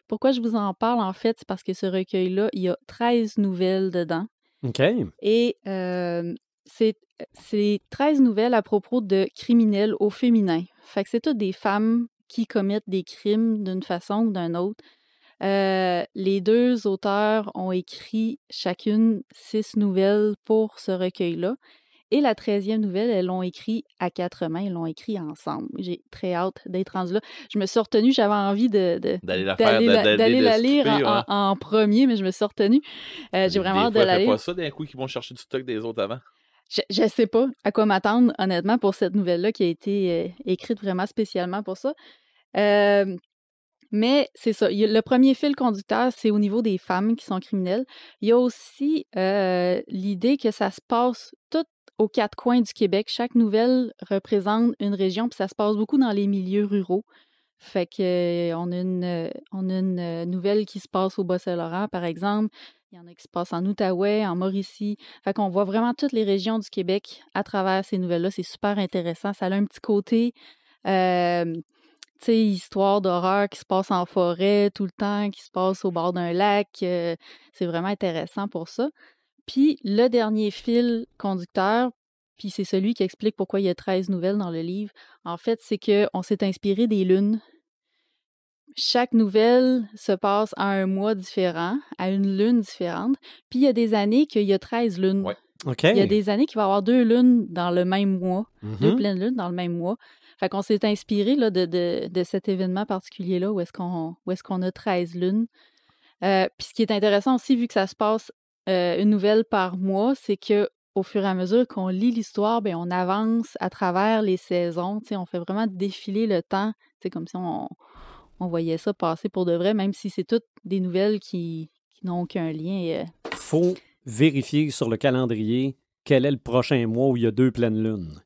Pourquoi je vous en parle, en fait, c'est parce que ce recueil-là, il y a 13 nouvelles dedans. OK. Et c'est 13 nouvelles à propos de criminels au féminin. Fait que c'est toutes des femmes qui commettent des crimes d'une façon ou d'une autre. Les deux auteurs ont écrit chacune 6 nouvelles pour ce recueil-là. Et la 13e nouvelle, elles l'ont écrit à 4 mains, elles l'ont écrit ensemble. J'ai très hâte d'être rendue là. Je me suis retenue, j'avais envie d'aller la lire en premier, mais je me suis retenue. J'ai vraiment hâte de la lire. Pas ça d'un coup qu'ils vont chercher du stock des autres avant? Je sais pas à quoi m'attendre, honnêtement, pour cette nouvelle-là qui a été écrite vraiment spécialement pour ça. Mais c'est ça. Le premier fil conducteur, c'est au niveau des femmes qui sont criminelles. Il y a aussi l'idée que ça se passe tout aux 4 coins du Québec. Chaque nouvelle représente une région, puis ça se passe beaucoup dans les milieux ruraux. Fait que on a une nouvelle qui se passe au Bas-Saint-Laurent, par exemple. Il y en a qui se passent en Outaouais, en Mauricie. Fait qu'on voit vraiment toutes les régions du Québec à travers ces nouvelles-là. C'est super intéressant. Ça a un petit côté, tu sais, histoire d'horreur qui se passe en forêt tout le temps, qui se passe au bord d'un lac. C'est vraiment intéressant pour ça. Puis le dernier fil conducteur, puis c'est celui qui explique pourquoi il y a 13 nouvelles dans le livre, en fait, c'est qu'on s'est inspiré des lunes. Chaque nouvelle se passe à un mois différent, à une lune différente. Puis il y a des années qu'il y a 13 lunes. Ouais. Okay. Il y a des années qu'il va y avoir 2 lunes dans le même mois, 2 pleines lunes dans le même mois. Fait qu'on s'est inspiré là, de cet événement particulier-là où est-ce qu'on a 13 lunes. Puis ce qui est intéressant aussi, vu que ça se passe une nouvelle par mois, c'est que au fur et à mesure qu'on lit l'histoire, ben on avance à travers les saisons. On fait vraiment défiler le temps, comme si on voyait ça passer pour de vrai, même si c'est toutes des nouvelles qui n'ont aucun lien. Faut vérifier sur le calendrier quel est le prochain mois où il y a 2 pleines lunes.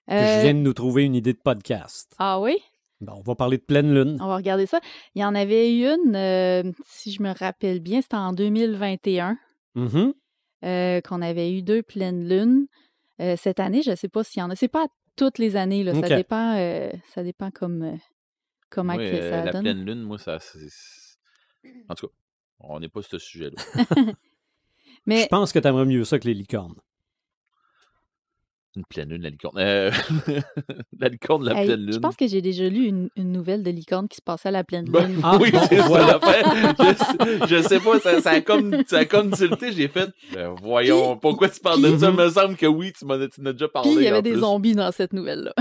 Je viens de nous trouver une idée de podcast. Ah oui? Bon, on va parler de pleine lune. On va regarder ça. Il y en avait une, si je me rappelle bien, c'était en 2021 qu'on avait eu 2 pleines lunes. Cette année, je ne sais pas s'il y en a. C'est pas toutes les années, là. Okay. Ça dépend comment que ça la donne. La pleine lune, moi, ça... En tout cas, on n'est pas sur ce sujet-là. Mais... Je pense que tu aimerais mieux ça que les licornes. Une pleine lune, la licorne. La licorne, la pleine lune. Je pense que j'ai déjà lu une nouvelle de licorne qui se passait à la pleine lune. Oui, c'est ça l'affaire. Je sais pas, ça a comme tilté. J'ai fait, voyons, pourquoi tu parles de ça? Il me semble que oui, tu m'en as déjà parlé. Puis il y avait des zombies dans cette nouvelle-là.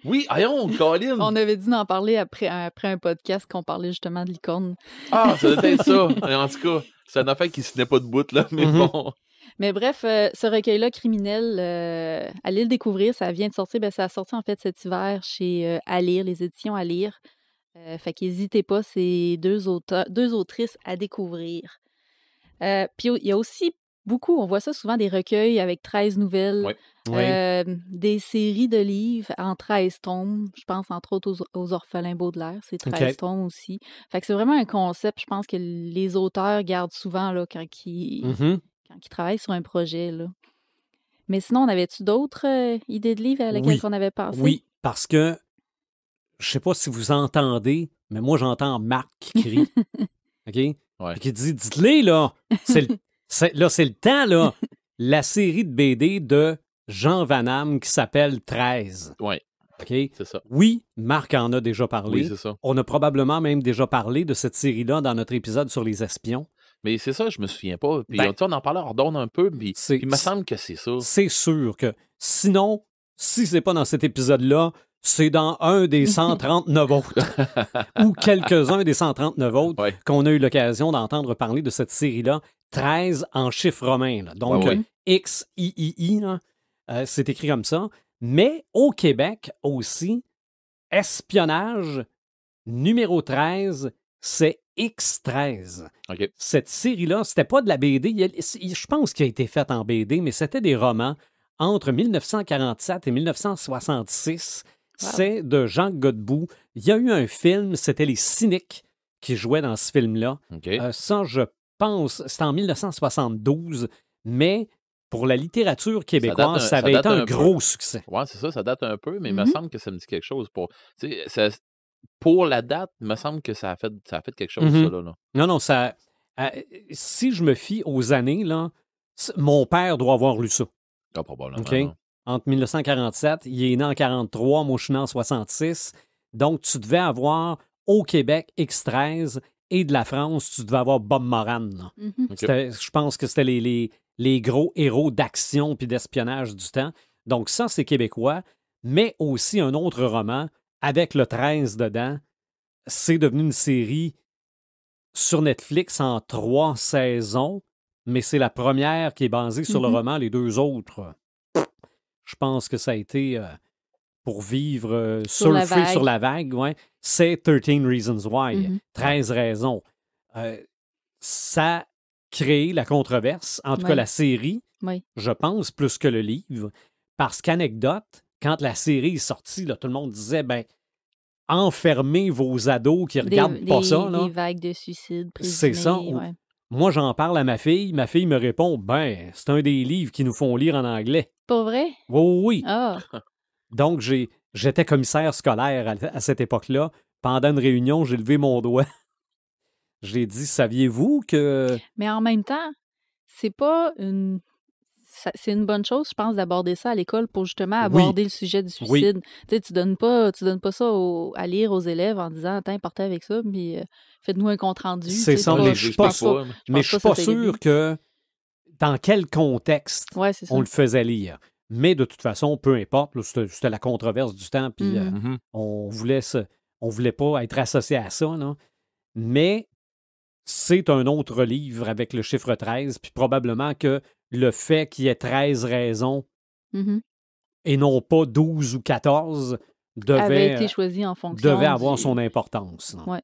Oui, ayons, Colin. On avait dû en parler après un podcast qu'on parlait justement de licorne. Ah, ça doit être ça. En tout cas, c'est une affaire qui se tenait pas debout, là, mais bon... Mais bref, ce recueil-là, Criminel, allez le découvrir, ça vient de sortir. Ça a sorti en fait cet hiver chez À Lire, les éditions À Lire. Fait qu'hésitez pas, c'est 2 autrices à découvrir. Puis il y a aussi beaucoup, on voit ça souvent, des recueils avec 13 nouvelles, des séries de livres en 13 tomes. Je pense entre autres aux Orphelins Baudelaire, c'est 13 tomes aussi. Fait que c'est vraiment un concept, je pense, que les auteurs gardent souvent là, quand ils travaillent sur un projet, là. Mais sinon, on avait-tu d'autres idées de livres à laquelle on avait pensé? Oui, parce que je sais pas si vous entendez, mais moi, j'entends Marc qui crie. OK? Ouais. Qui dit, dites-les, là! C'est le temps, là! la série de BD de Jean Van Hamme qui s'appelle 13. Oui. OK? C'est ça. Oui, Marc en a déjà parlé. Oui, c'est ça. On a probablement même déjà parlé de cette série-là dans notre épisode sur les espions. Mais c'est ça, je me souviens pas. Puis on en parlait, on redonne un peu, puis il me semble que c'est ça. C'est sûr que sinon, si c'est pas dans cet épisode-là, c'est dans un des 139 autres ou quelques-uns des 139 autres qu'on a eu l'occasion d'entendre parler de cette série-là. 13 en chiffres romains. Là. Donc, XIII, c'est écrit comme ça. Mais au Québec aussi, espionnage numéro 13, c'est X13. Okay. Cette série-là, c'était pas de la BD. Je pense qu'il a été faite en BD, mais c'était des romans entre 1947 et 1966. Wow. C'est de Jean Godbout. Il y a eu un film, c'était Les Cyniques qui jouaient dans ce film-là. Okay. Ça, je pense, c'était en 1972, mais pour la littérature québécoise, ça avait été un gros succès. Oui, c'est ça, ça date un peu, mais il me semble que ça me dit quelque chose. Pour la date, il me semble que ça a fait quelque chose, ça, là. Non, ça... si je me fie aux années, là, mon père doit avoir lu ça. Ah, probablement. Okay? Entre 1947, il est né en 43, moi je suis né en 66. Donc, tu devais avoir au Québec X13 et de la France, tu devais avoir Bob Moran. Okay. Je pense que c'était les gros héros d'action puis d'espionnage du temps. Donc, ça, c'est québécois, mais aussi un autre roman avec le 13 dedans. C'est devenu une série sur Netflix en 3 saisons, mais c'est la première qui est basée sur le roman. Les 2 autres, je pense que ça a été pour vivre, surfer sur la vague. Ouais. C'est 13 Reasons Why, 13 raisons. Ça a créé la controverse, en tout cas la série, je pense, plus que le livre, parce qu'anecdote, quand la série est sortie, là, tout le monde disait, enfermez vos ados qui regardent pas ça. Là. Des vagues de suicide présumés. C'est ça. Moi, j'en parle à ma fille me répond, c'est un des livres qui nous font lire en anglais. Pas vrai? Oui. Ah. Donc, j'étais commissaire scolaire à cette époque-là. Pendant une réunion, j'ai levé mon doigt. J'ai dit, saviez-vous que... Mais en même temps, c'est pas une... C'est une bonne chose, je pense, d'aborder ça à l'école pour justement aborder le sujet du suicide. Tu donnes pas ça à lire aux élèves en disant, attends, partez avec ça, puis faites-nous un compte-rendu. C'est ça, mais je suis pas sûr. Mais je suis pas sûr que dans quel contexte on le faisait lire. Mais de toute façon, peu importe, là, c'était la controverse du temps, puis on voulait pas être associé à ça, là. Mais c'est un autre livre avec le chiffre 13, puis probablement que le fait qu'il y ait 13 raisons et non pas 12 ou 14 avait été choisi en fonction devait avoir son importance. Ouais.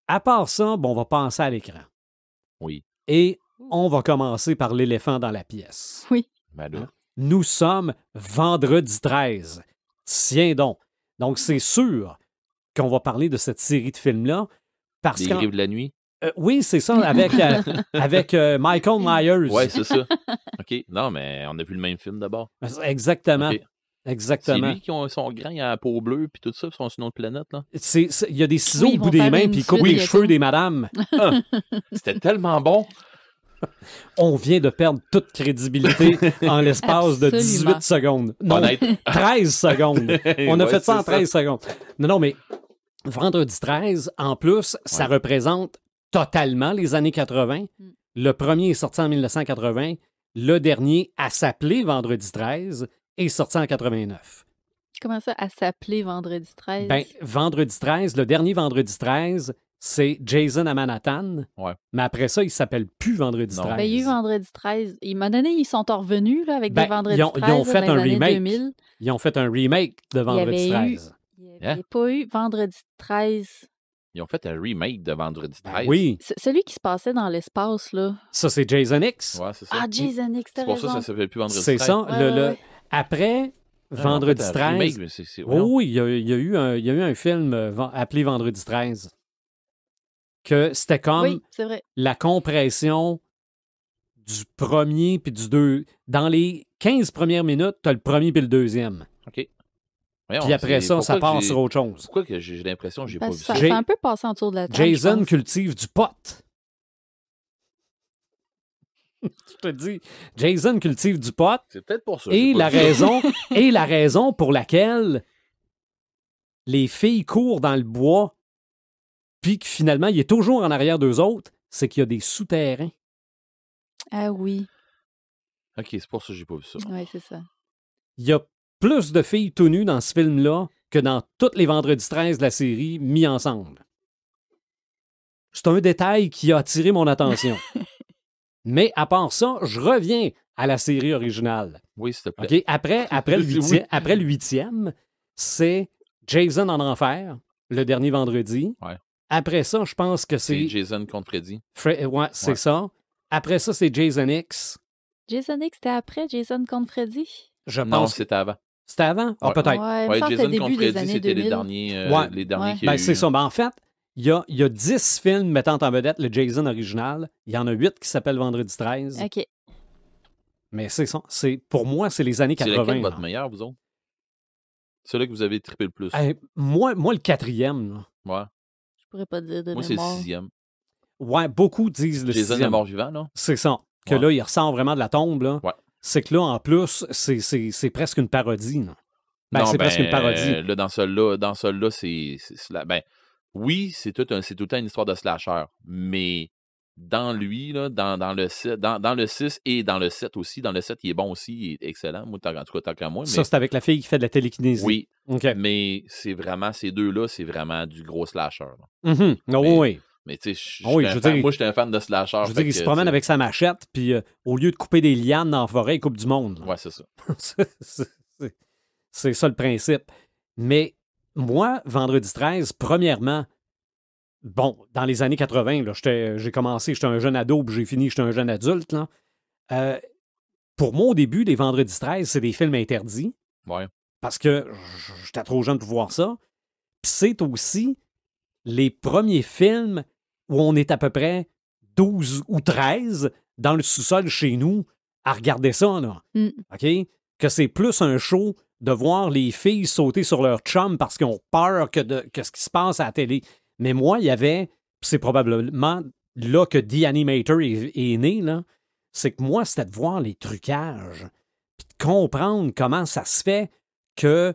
À part ça, on va penser à l'écran. Oui. Et on va commencer par l'éléphant dans la pièce. Oui. Nous sommes vendredi 13. Tiens donc. Donc, c'est sûr qu'on va parler de cette série de films-là. Les Grives de la nuit? Oui, c'est ça, avec Michael Myers. Oui, c'est ça. OK. Non, mais on a vu le même film d'abord. Exactement. Okay. Exactement. C'est lui qui sont grands, il a la peau bleue, puis tout ça, ils sont sur une autre planète, là. Il y a des ciseaux au bout des mains, puis il coupe les cheveux des madames. C'était tellement bon. On vient de perdre toute crédibilité en l'espace de 18 secondes. Non, 13 secondes. On a fait ça en 13 secondes. Non, mais vendredi 13, en plus, ça représente totalement les années 80. Le premier est sorti en 1980. Le dernier, à s'appeler Vendredi 13, est sorti en 89. Comment ça, à s'appeler Vendredi 13? Vendredi 13, le dernier Vendredi 13, c'est Jason à Manhattan. Ouais. Mais après ça, il ne s'appelle plus Vendredi 13. Il y a eu Vendredi 13. Il m'a donné, ils sont revenus là, avec des Vendredi 13 ils ont fait dans un les années remake. 2000. Ils ont fait un remake de Vendredi 13. Il n'y a pas eu Vendredi 13. Ils ont fait un remake de Vendredi 13. Oui. Celui qui se passait dans l'espace, là. Ça, c'est Jason X. Ouais, c'est ça. Ah, Jason X, t'as raison. C'est pour ça que ça s'appelle plus Vendredi 13. C'est ça. Après Vendredi 13. Remake, mais oui, il y a eu un film appelé Vendredi 13. Que c'était comme la compression du premier puis du deux. Dans les 15 premières minutes, tu as le premier puis le deuxième. OK. Puis après ça part sur autre chose. Pourquoi que j'ai l'impression que j'ai pas vu ça? Ça a un peu passé en dessous de la table. Jason cultive du pot. Je te dis, Jason cultive du pot. C'est peut-être pour ça. Et la raison pour laquelle les filles courent dans le bois, puis que finalement, il est toujours en arrière d'eux autres, c'est qu'il y a des souterrains. Ah oui. OK, c'est pour ça que j'ai pas vu ça. Oui, c'est ça. Il y a plus de filles tout nues dans ce film-là que dans tous les vendredis 13 de la série mis ensemble. C'est un détail qui a attiré mon attention. Mais à part ça, je reviens à la série originale. Oui, s'il te plaît. Okay? Après le 8e, c'est Jason en enfer, le dernier vendredi. Ouais. Après ça, je pense que c'est... Jason contre Freddy. Ouais, c'est ça. Après ça, c'est Jason X. Jason X, c'était après Jason contre Freddy? Non, c'était avant. C'était avant? Ah, peut-être. Ouais, Jason contre Freddy, c'était les derniers qu'il y a eu. C'est ça. Ben, en fait, il y a 10 films mettant en vedette le Jason original. Il y en a 8 qui s'appellent Vendredi 13. OK. Mais c'est ça. Pour moi, c'est les années 80. C'est lequel votre meilleur, vous autres? Celui que vous avez trippé le plus? Moi, le 4e. Là. Ouais. Je pourrais pas dire de moi, mémoire. c'est le 6e. Ouais, beaucoup disent le 6e. Jason le mort-vivant, là? C'est ça. Que là, il ressort vraiment de la tombe. Là. Ouais. C'est que là, en plus, c'est presque une parodie. Là. C'est presque une parodie. Là, dans celui-là, c'est oui, c'est tout le temps une histoire de slasher. Mais dans lui, là, dans le 6 et dans le 7 aussi, dans le 7, il est bon aussi, il est excellent. Moi, en tout cas, tant qu'à moi. Ça, c'est avec la fille qui fait de la télékinésie. Oui. Okay. Mais c'est vraiment, ces deux-là, c'est vraiment du gros slasher. Oui. Mais tu sais, moi, j'étais un fan de slasher. Je veux dire, il se promène avec sa machette, puis au lieu de couper des lianes dans la forêt, il coupe du monde. Ouais, c'est ça. C'est ça le principe. Mais moi, Vendredi 13, premièrement, bon, dans les années 80, là, j'ai commencé, j'étais un jeune ado, puis j'ai fini, j'étais un jeune adulte. Là. Pour moi, au début, les Vendredis 13, c'est des films interdits. Ouais. Parce que j'étais trop jeune pour voir ça. Puis c'est aussi les premiers films où on est à peu près 12 ou 13 dans le sous-sol chez nous à regarder ça. Là. OK? Que c'est plus un show de voir les filles sauter sur leur chum parce qu'ils ont peur que ce qui se passe à la télé. Mais moi, il y avait, c'est probablement là que The Animator est né, là, c'est que moi, c'était de voir les trucages, puis de comprendre comment ça se fait que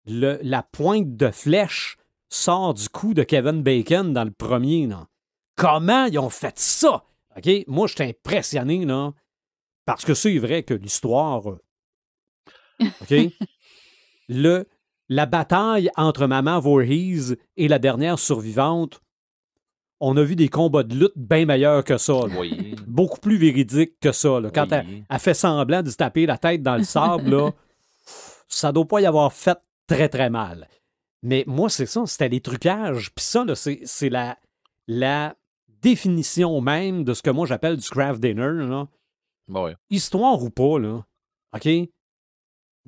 la pointe de flèche sort du cou de Kevin Bacon dans le premier. Là. Comment ils ont fait ça? OK? Moi, j'étais impressionné, là, parce que c'est vrai que l'histoire... OK? La bataille entre Maman Voorhees et la dernière survivante, on a vu des combats de lutte bien meilleurs que ça. Oui. Beaucoup plus véridiques que ça. Là. Quand elle fait semblant de se taper la tête dans le sable, là, ça doit pas y avoir fait très, très mal. Mais moi, c'est ça, c'était les trucages. Puis ça, là, c'est la définition même de ce que moi j'appelle du craft dinner. Là. Ouais. Histoire ou pas, là. OK?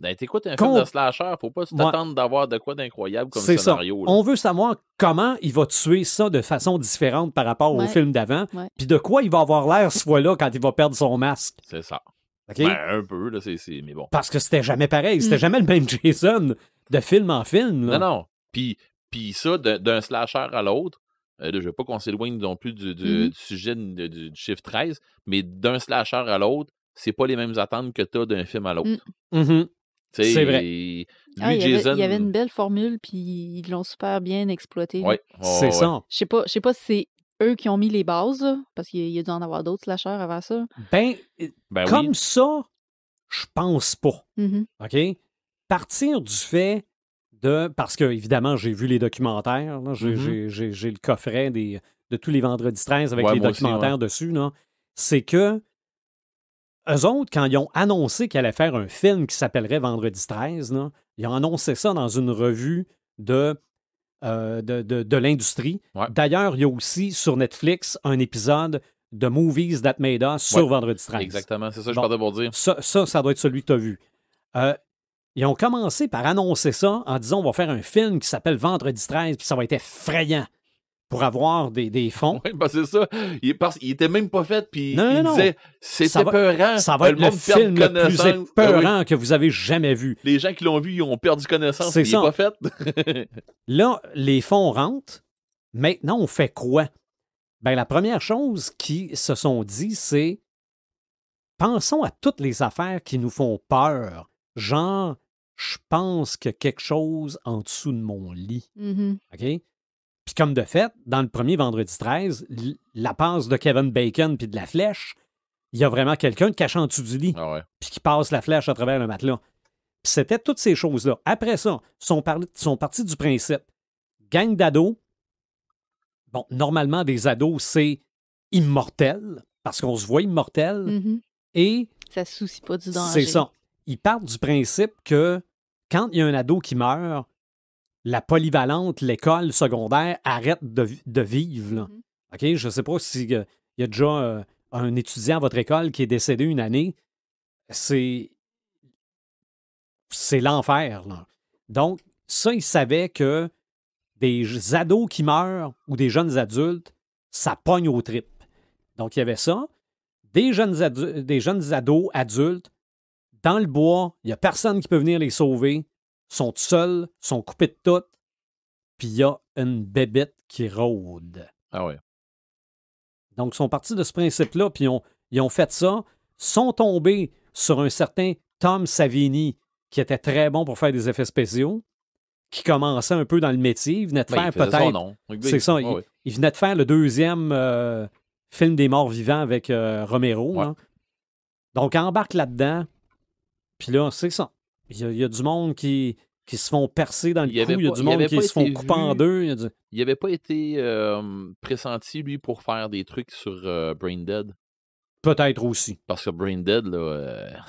Ben, t'écoutes un film de slasher, faut pas t'attendre d'avoir de quoi d'incroyable comme scénario. Ça. On veut savoir comment il va tuer ça de façon différente par rapport au film d'avant, puis de quoi il va avoir l'air ce fois-là quand il va perdre son masque. C'est ça. Okay? Ben, un peu, là, mais bon. Parce que c'était jamais pareil, c'était jamais le même Jason de film en film. Là. Non. Puis ça, d'un slasher à l'autre, je veux pas qu'on s'éloigne non plus du sujet du chiffre 13, mais d'un slasher à l'autre, c'est pas les mêmes attentes que t'as d'un film à l'autre. C'est vrai. Il y avait une belle formule, puis ils l'ont super bien exploité. Oui, c'est ça. Je sais pas si c'est eux qui ont mis les bases, là, parce qu'il y a dû en avoir d'autres slashers avant ça. Ben comme ça, je pense pas. OK? Partir du fait de... Parce que, évidemment, j'ai vu les documentaires. Là, j'ai le coffret de tous les vendredis 13 avec les documentaires dessus. Là, c'est que eux autres, quand ils ont annoncé qu'ils allaient faire un film qui s'appellerait Vendredi 13, là, ils ont annoncé ça dans une revue de l'industrie. Ouais. D'ailleurs, il y a aussi sur Netflix un épisode de Movies That Made Us sur Vendredi 13. Exactement, c'est ça que je partais pour dire. Ça doit être celui que tu as vu. Ils ont commencé par annoncer ça en disant on va faire un film qui s'appelle Vendredi 13, puis ça va être effrayant pour avoir des fonds. Oui, ben c'est ça. Il était même pas fait, puis il disait c'était peurant. Ça va être le film le plus épeurant que vous avez jamais vu. Les gens qui l'ont vu, ils ont perdu connaissance, puis il n'est pas fait. Là, les fonds rentrent. Maintenant, on fait quoi? Ben, la première chose qu'ils se sont dit, c'est pensons à toutes les affaires qui nous font peur. Genre, je pense qu'il y a quelque chose en dessous de mon lit. OK? Puis comme de fait, dans le premier Vendredi 13, la passe de Kevin Bacon puis de la flèche, il y a vraiment quelqu'un de caché en dessous du lit puis qui passe la flèche à travers le matelas. Puis c'était toutes ces choses-là. Après ça, sont partis du principe. Gang d'ados. Bon, normalement, des ados, c'est immortel parce qu'on se voit immortel. Et ça ne se soucie pas du danger. C'est ça. Ils partent du principe que quand il y a un ado qui meurt, la polyvalente, l'école secondaire arrête de vivre. Là. OK? Je ne sais pas s'il y a déjà un étudiant à votre école qui est décédé une année. C'est l'enfer. Là. Donc, ça, ils savaient que des ados qui meurent ou des jeunes adultes, ça pogne aux tripes. Donc, il y avait ça. Des jeunes ados adultes, dans le bois, il n'y a personne qui peut venir les sauver. Ils sont tout seuls, sont coupés de tout. Puis il y a une bébête qui rôde. Ah ouais. Donc, ils sont partis de ce principe-là, puis ils ont fait ça, sont tombés sur un certain Tom Savini, qui était très bon pour faire des effets spéciaux, qui commençait un peu dans le métier. Il venait de faire peut-être... C'est ça, il venait de faire le deuxième film des morts vivants avec Romero. Ouais. Hein. Donc, embarque là-dedans. Puis là, c'est ça. Il y a du monde qui se font percer dans le cou. Il y a du monde qui se font couper en deux. Il n'avait pas été pressenti, lui, pour faire des trucs sur Brain Dead. Peut-être aussi. Parce que Brain Dead, là...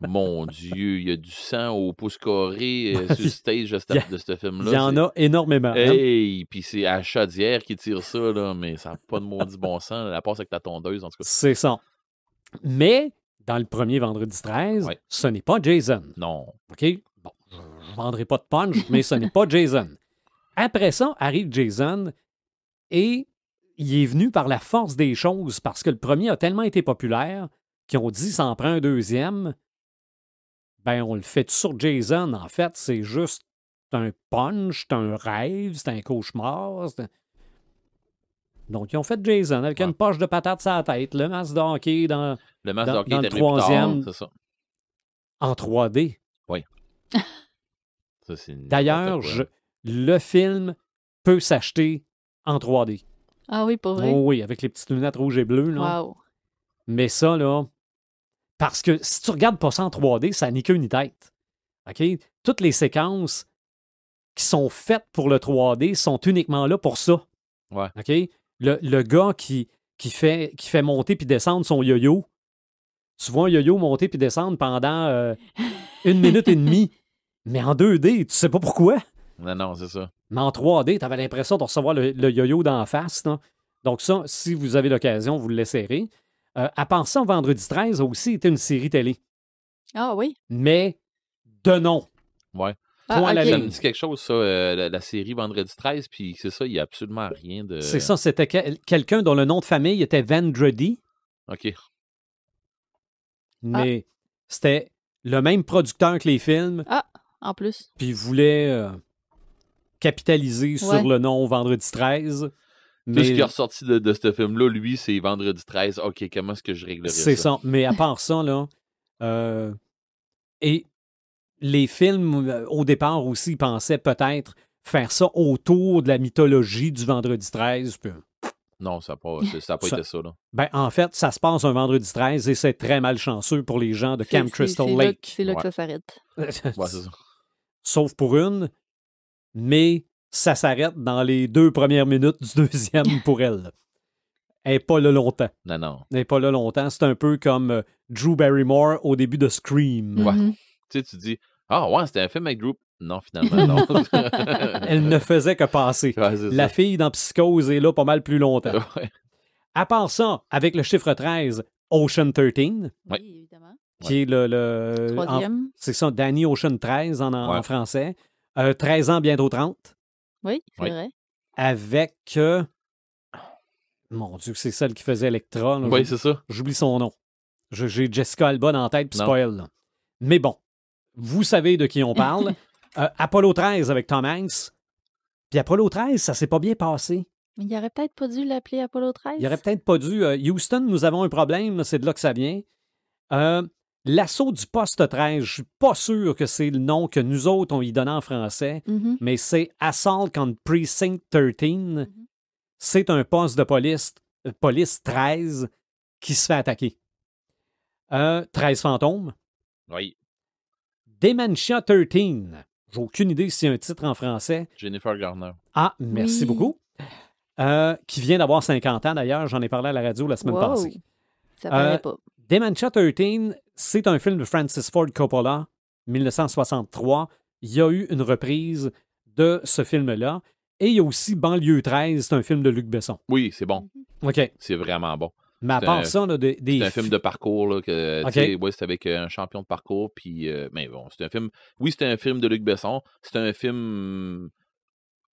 Mon Dieu, il y a du sang au pouce carré sur le stage de ce film-là. Il y en a énormément. Hey, puis c'est à Chaudière qui tire ça, là, mais ça n'a pas de maudit bon sens. La passe avec la tondeuse, en tout cas. C'est ça. Mais, dans le premier Vendredi 13, ce n'est pas Jason. Non. OK? Bon, je ne vendrai pas de punch, mais ce n'est pas Jason. Après ça, arrive Jason et il est venu par la force des choses parce que le premier a tellement été populaire qu'ils ont dit ça en prend un deuxième. Ben, on le fait sur Jason. En fait, c'est juste un punch, c'est un rêve, c'est un cauchemar. Donc, ils ont fait Jason avec une poche de patate sur la tête, le masque de hockey dans le troisième. C'est ça. En 3D. Oui. D'ailleurs, le film peut s'acheter en 3D. Ah oui, pour vrai? Oh, oui, avec les petites lunettes rouges et bleues. Là. Wow. Mais ça, là... Parce que si tu regardes pas ça en 3D, ça n'a ni queue ni tête. OK? Toutes les séquences qui sont faites pour le 3D sont uniquement là pour ça. Ouais. OK? Le gars qui fait monter puis descendre son yo-yo, tu vois un yo-yo monter puis descendre pendant 1 minute et demie, mais en 2D, tu sais pas pourquoi. Non, c'est ça. Mais en 3D, tu avais l'impression de recevoir le yo-yo d'en face. Là. Donc ça, si vous avez l'occasion, vous le laisserez. À penser au Vendredi 13 a aussi été une série télé. Ah oui? Mais de nom. Ouais. Point à la Ça ligne. me dit quelque chose, ça, la série Vendredi 13, puis c'est ça, il n'y a absolument rien de... C'est ça, c'était quelqu'un dont le nom de famille était Vendredi. OK. Mais c'était le même producteur que les films. Ah, en plus. Puis il voulait capitaliser sur le nom Vendredi 13. Tout ce qui est ressorti de ce film-là, lui, c'est Vendredi 13. OK, comment est-ce que je réglerais ça? C'est ça. Mais à part ça, là... et les films, au départ aussi, ils pensaient peut-être faire ça autour de la mythologie du Vendredi 13. Puis... Non, ça n'a pas été ça. Là. Ben, en fait, ça se passe un Vendredi 13 et c'est très malchanceux pour les gens de Camp Crystal Lake. C'est là que ça s'arrête. Ouais, c'est ça. Sauf pour une, mais... ça s'arrête dans les 2 premières minutes du deuxième pour elle. Elle n'est pas là longtemps. Non. Elle n'est pas là longtemps. C'est un peu comme Drew Barrymore au début de Scream. Ouais. Tu dis, ah ouais, c'était un film avec Drew. Non, finalement, non. Elle ne faisait que passer. Ouais, la fille dans Psychose est là pas mal plus longtemps. Ouais. À part ça, avec le chiffre 13, Ocean 13. Oui, évidemment. Qui est le troisième. C'est ça, Danny Ocean 13 en français. 13 ans, bientôt 30. Oui, c'est vrai. Avec... mon Dieu, c'est celle qui faisait Electra. Là. Oui, c'est ça. J'oublie son nom. J'ai Jessica Alba dans la tête, puis c'est pas elle. Là. Mais bon, vous savez de qui on parle. Apollo 13 avec Tom Hanks. Puis Apollo 13, ça s'est pas bien passé. Mais il aurait peut-être pas dû l'appeler Apollo 13. Il aurait peut-être pas dû. Houston, nous avons un problème, c'est de là que ça vient. L'assaut du poste 13, je suis pas sûr que c'est le nom que nous autres, on y donnait en français, mais c'est Assault on Precinct 13. C'est un poste de police 13 qui se fait attaquer. 13 fantômes. Oui. Dementia 13. J'ai aucune idée s'il y a un titre en français. Jennifer Garner. Ah, merci beaucoup. Qui vient d'avoir 50 ans, d'ailleurs. J'en ai parlé à la radio la semaine passée. Ça paraît pas. Dementia 13, c'est un film de Francis Ford Coppola, 1963. Il y a eu une reprise de ce film-là. Et il y a aussi Banlieue 13, c'est un film de Luc Besson. Oui, c'est bon. OK. C'est vraiment bon. Mais à part ça, là, c'est un film de parcours. Là, que, c'est avec un champion de parcours. Puis, mais bon, c'est un film. Oui, c'est un film de Luc Besson. C'est un film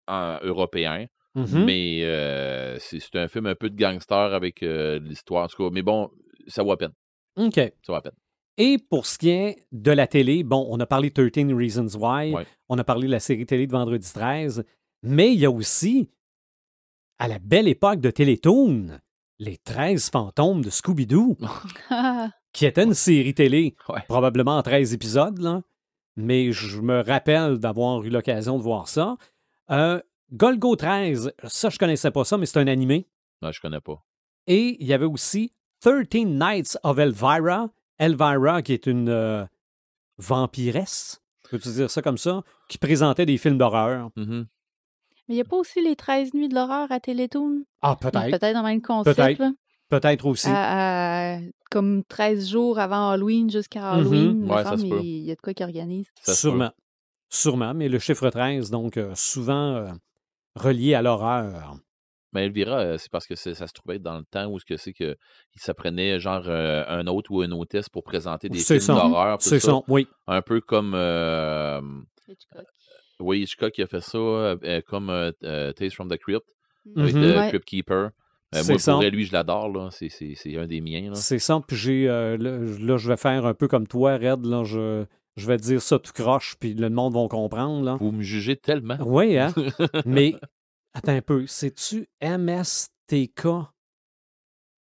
européen. Mais c'est un film un peu de gangster avec l'histoire. En tout cas, mais bon, ça vaut la peine. OK. Ça vaut la peine. Et pour ce qui est de la télé, bon, on a parlé 13 Reasons Why. Ouais. On a parlé de la série télé de Vendredi 13. Mais il y a aussi, à la belle époque de Télétoon, les 13 fantômes de Scooby-Doo, qui était une série télé, probablement en 13 épisodes, là. Mais je me rappelle d'avoir eu l'occasion de voir ça. Golgo 13, ça, je connaissais pas ça, mais c'est un animé. Non, je connais pas. Et il y avait aussi 13 Nights of Elvira. Elvira, qui est une vampiresse, peux-tu dire ça comme ça, qui présentait des films d'horreur. Mais il n'y a pas aussi les 13 nuits de l'horreur à Télétoon? Ah, peut-être. Peut-être dans le même concept. Peut-être aussi. Comme 13 jours avant Halloween jusqu'à Halloween. Ouais, ça se peut. Il y a de quoi qu'ils organisent. Sûrement, mais le chiffre 13, donc souvent relié à l'horreur. Mais Elvira, c'est parce que ça se trouvait être dans le temps où c'est qu'il s'apprenait genre un hôte ou une hôtesse pour présenter des films d'horreur. C'est ça, oui. Un peu comme... Hitchcock. Oui, Hitchcock qui a fait ça comme Tales from the Crypt avec The Crypt Keeper. Moi, pour vrai, lui, je l'adore. Là. C'est un des miens. Là. C'est ça. Puis là, je vais faire un peu comme toi, Red. Là, je vais te dire ça tout croche, puis le monde va comprendre. Là. Vous me jugez tellement. Oui, hein? Mais, attends un peu. C'est-tu MSTK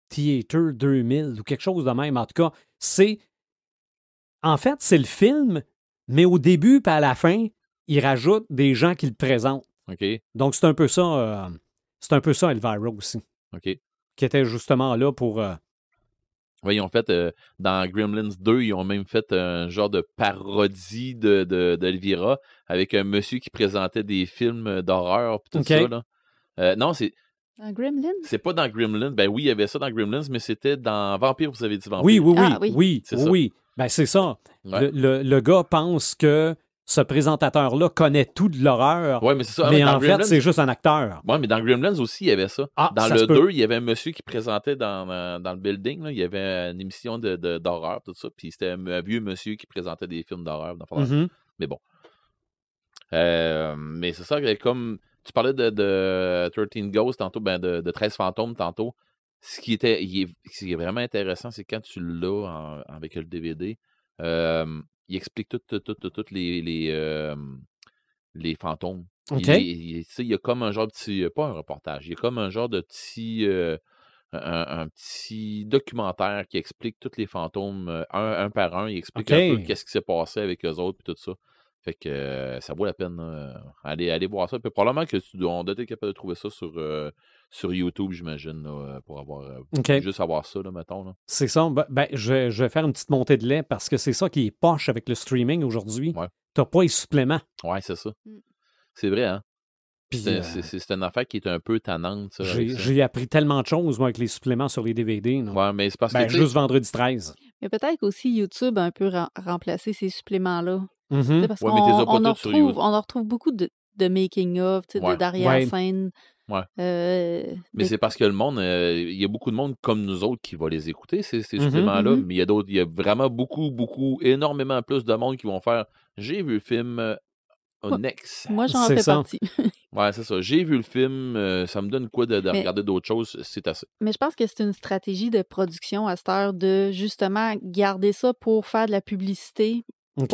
Theater 2000 ou quelque chose de même? En tout cas, c'est... En fait, c'est le film, mais au début puis à la fin, il rajoute des gens qui le présentent. OK. Donc, c'est un peu ça Elvira aussi. OK. Qui était justement là pour... Oui, ils ont fait, dans Gremlins 2, ils ont même fait un genre de parodie d'Elvira avec un monsieur qui présentait des films d'horreur et tout ça. Là. Non, c'est... Dans Gremlins? C'est pas dans Gremlins. Ben oui, il y avait ça dans Gremlins, mais c'était dans Vampire, vous avez dit Vampire. Oui. Ben c'est ça. Ouais. Le gars pense que ce présentateur-là connaît tout de l'horreur. Oui, mais c'est ça. Mais en fait, c'est juste un acteur. Oui, mais dans Gremlins aussi, il y avait ça. Dans le 2, il y avait un monsieur qui présentait dans le building. Là, il y avait une émission d'horreur, tout ça. Puis c'était un vieux monsieur qui présentait des films d'horreur. Mais bon. Mais c'est ça, comme tu parlais de 13 Ghosts tantôt, de 13 fantômes tantôt. Ce qui est vraiment intéressant, c'est quand tu l'as avec le DVD. Il explique toutes les fantômes. Okay. Il y a comme un genre de petit... Pas un reportage. Il y a comme un genre de petit... un petit documentaire qui explique tous les fantômes un par un. Il explique un peu qu'est-ce qui s'est passé avec eux autres et tout ça. Fait que ça vaut la peine. Aller voir ça. Puis probablement on doit être capable de trouver ça sur YouTube, j'imagine, là, pour juste avoir ça, là, mettons. Là. C'est ça. Je vais faire une petite montée de lait parce que c'est ça qui est poche avec le streaming aujourd'hui. Ouais. T'as pas les suppléments. Ouais, c'est ça. C'est vrai, hein? Puis, c'est une affaire qui est un peu tannante. Ça, j'ai appris tellement de choses, moi, avec les suppléments sur les DVD. Non? Ouais, mais c'est parce que... juste vendredi 13. Mais peut-être qu'aussi YouTube a un peu remplacé ces suppléments-là. Parce mais on en retrouve beaucoup de making-of, d'arrière-scène. Ouais. Mais c'est parce que le monde, il y a beaucoup de monde comme nous autres qui va les écouter, ces suppléments-là. Mais il y a vraiment énormément plus de monde qui vont faire « J'ai vu le film next. » Moi, j'en fais partie. Ouais, c'est ça. J'ai vu le film, ça me donne quoi de regarder d'autres choses, c'est assez. Mais je pense que c'est une stratégie de production à cette heure de justement garder ça pour faire de la publicité. Pour,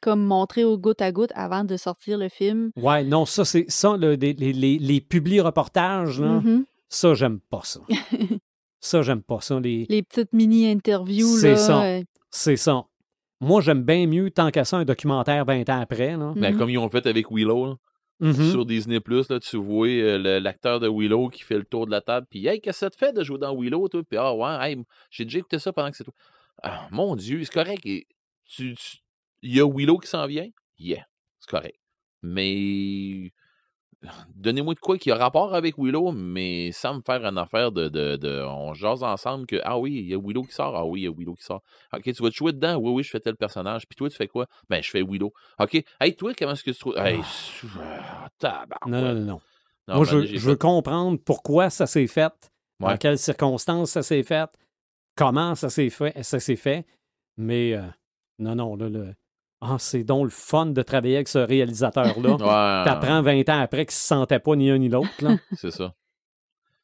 comme montrer au goutte à goutte avant de sortir le film. Ouais, non, ça, c'est ça, les publi-reportages, là, ça, j'aime pas ça. Ça, j'aime pas ça. Les petites mini-interviews, c'est là. Ça. C'est ça. Moi, j'aime bien mieux, tant qu'à ça, un documentaire 20 ans après. Là. Ben, comme ils ont fait avec Willow, là. Sur Disney+, là, tu vois l'acteur de Willow qui fait le tour de la table, puis « Hey, qu'est-ce que ça te fait de jouer dans Willow, toi? » Puis « Ah, ouais, hey, j'ai déjà écouté ça pendant que c'est tout. » Ah, mon Dieu, c'est correct. Il y a Willow qui s'en vient? Yeah, c'est correct. Mais donnez-moi de quoi qui a rapport avec Willow, mais sans me faire une affaire on jase ensemble que « Ah oui, il y a Willow qui sort. Ah oui, il y a Willow qui sort. OK, tu vas te jouer dedans? Oui, je fais tel personnage. Puis toi, tu fais quoi? Ben, je fais Willow. OK. Hey, toi, comment est-ce que tu trouves? Hey, non. Moi, je veux comprendre pourquoi ça s'est fait, dans quelles circonstances ça s'est fait, comment ça s'est fait. Mais non, là, c'est donc le fun de travailler avec ce réalisateur-là. T'apprends 20 ans après qu'il ne se sentait pas ni un ni l'autre. Là. C'est ça.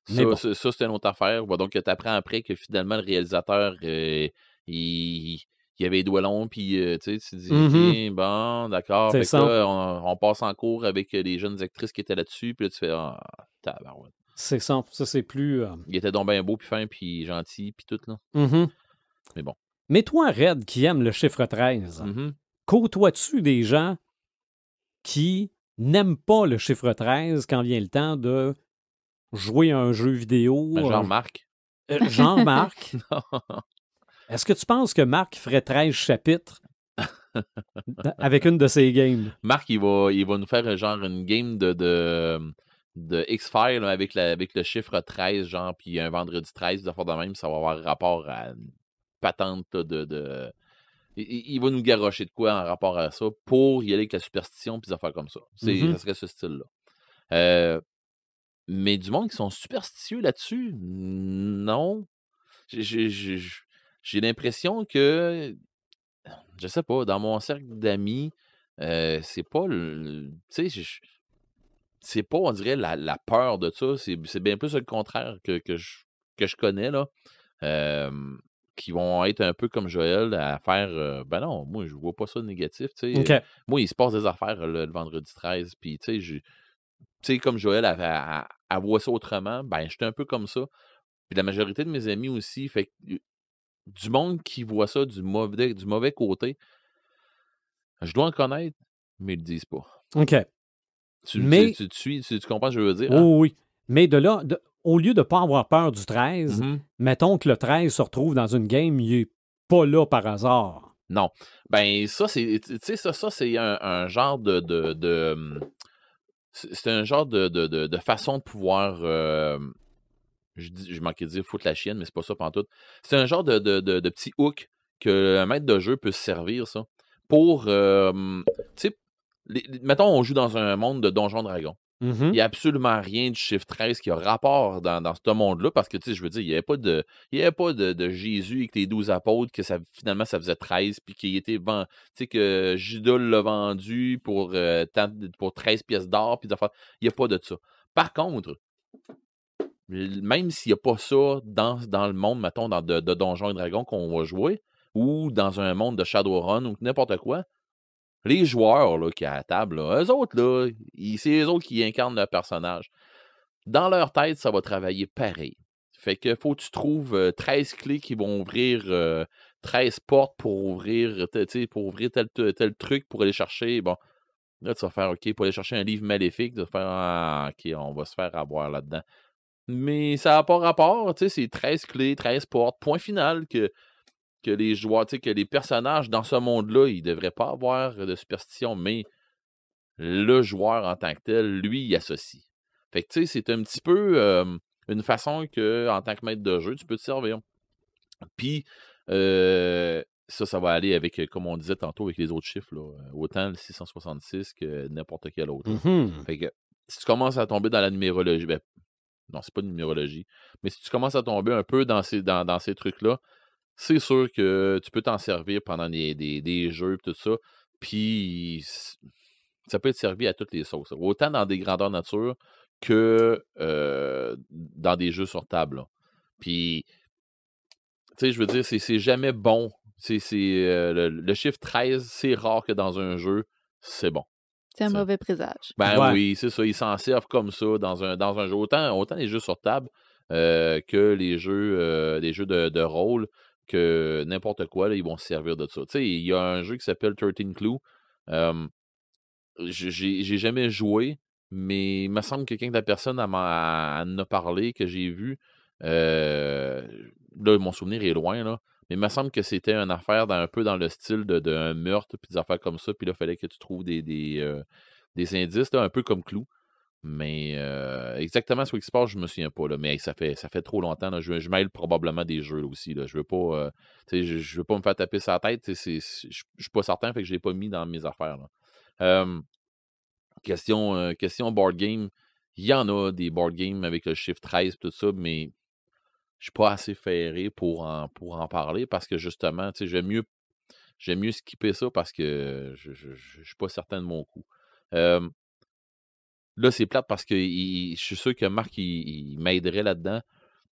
Ça, c'est une autre affaire. Donc, tu apprends après que finalement, le réalisateur, il avait les doigts longs, puis tu te dis, OK, bon, d'accord. Fait que là, on passe en cours avec les jeunes actrices qui étaient là-dessus, puis là, tu fais, tabarouette. C'est ça. Ça, c'est plus... Il était donc bien beau, puis fin, puis gentil, puis tout, là. Mais bon. Mais toi, Red, qui aime le chiffre 13, côtoies-tu des gens qui n'aiment pas le chiffre 13 quand vient le temps de jouer à un jeu vidéo? Genre Marc. Genre Marc. Est-ce que tu penses que Marc ferait 13 chapitres avec une de ses games? Marc, il va nous faire genre une game de X-Files avec le chiffre 13, genre, puis un vendredi 13, de même, ça va avoir rapport à une patente de... Il va nous garrocher de quoi en rapport à ça pour y aller avec la superstition puis des affaires comme ça. Ça serait ce style-là. Mais du monde qui sont superstitieux là-dessus, non. J'ai l'impression que, je sais pas, dans mon cercle d'amis, c'est pas tu sais, c'est pas, on dirait, la peur de ça. C'est bien plus le contraire que je connais, là. Qui vont être un peu comme Joël à faire ben non, moi je vois pas ça de négatif, tu sais. Okay. Moi, il se passe des affaires le vendredi 13, puis tu sais, comme Joël elle voit ça autrement, ben j'étais un peu comme ça. Puis la majorité de mes amis aussi, fait que du monde qui voit ça du mauvais côté, je dois en connaître, mais ils le disent pas. OK. Tu comprends ce que je veux dire? Oh, oui. Mais de là, au lieu de ne pas avoir peur du 13, mettons que le 13 se retrouve dans une game, il n'est pas là par hasard. Non. Ben, ça, c'est. Tu sais, ça, c'est un genre c'est un genre de façon de pouvoir. Je manquais de dire foutre la chienne, mais c'est pas ça pantoute. C'est un genre de petit hook que un maître de jeu peut se servir, ça. Pour. Tu sais, mettons, on joue dans un monde de Donjons Dragons. Il n'y a absolument rien du chiffre 13 qui a rapport dans ce monde-là, parce que, tu sais, je veux dire, il n'y avait pas de Jésus avec les 12 apôtres, que finalement, ça faisait 13, puis qu'il était vendu, tu sais, que Judas l'a vendu pour 13 pièces d'or, puis il n'y a pas de ça. Par contre, même s'il n'y a pas ça dans le monde, mettons, de Donjons et Dragons qu'on va jouer, ou dans un monde de Shadowrun, ou n'importe quoi, les joueurs là, qui sont à la table, là, eux autres, là, c'est eux autres qui incarnent le personnage. Dans leur tête, ça va travailler pareil. Fait que faut que tu trouves 13 clés qui vont ouvrir 13 portes pour ouvrir tel truc pour aller chercher. Bon, là, tu vas faire OK, pour aller chercher un livre maléfique, tu vas faire OK, on va se faire avoir là-dedans. Mais ça n'a pas rapport, tu sais, c'est 13 clés, 13 portes, point final que les joueurs, tu sais, que les personnages dans ce monde-là, ils ne devraient pas avoir de superstition, mais le joueur en tant que tel, lui, il associe. Fait que, tu sais, c'est un petit peu une façon que, en tant que maître de jeu, tu peux te servir. Puis, ça va aller avec, comme on disait tantôt, avec les autres chiffres, là, autant le 666 que n'importe quel autre. Fait que, si tu commences à tomber dans la numérologie, ben, non, c'est pas une numérologie, mais si tu commences à tomber un peu dans ces trucs-là, c'est sûr que tu peux t'en servir pendant des jeux et tout ça. Puis ça peut être servi à toutes les sauces. Autant dans des grandeurs nature que dans des jeux sur table. Là. Puis, tu sais, je veux dire, c'est jamais bon. Le chiffre 13, c'est rare que dans un jeu, c'est bon. C'est un mauvais présage. Ben oui, c'est ça. Ils s'en servent comme ça dans un jeu. Autant les jeux sur table, que les jeux de rôle, que n'importe quoi, là, ils vont se servir de ça. Tu sais, il y a un jeu qui s'appelle 13 Clues. J'ai jamais joué, mais il me semble que quand la personne en a parlé, que j'ai vu, là, mon souvenir est loin, là, mais il me semble que c'était une affaire un peu dans le style d'un meurtre, puis des affaires comme ça, puis là, il fallait que tu trouves des indices, là, un peu comme Clou. Mais exactement ce qui se passe, je me souviens pas, là, mais ça fait trop longtemps. Là, je mêle probablement des jeux là, aussi. Là. Je veux pas je veux pas me faire taper sur la tête. Je suis pas certain, fait que je l'ai pas mis dans mes affaires. Là. Question board game. Il y en a des board games avec le chiffre 13 tout ça, mais je suis pas assez ferré pour en parler parce que justement, j'aime mieux skipper ça parce que je suis pas certain de mon coup. Là, c'est plate parce que je suis sûr que Marc, il m'aiderait là-dedans.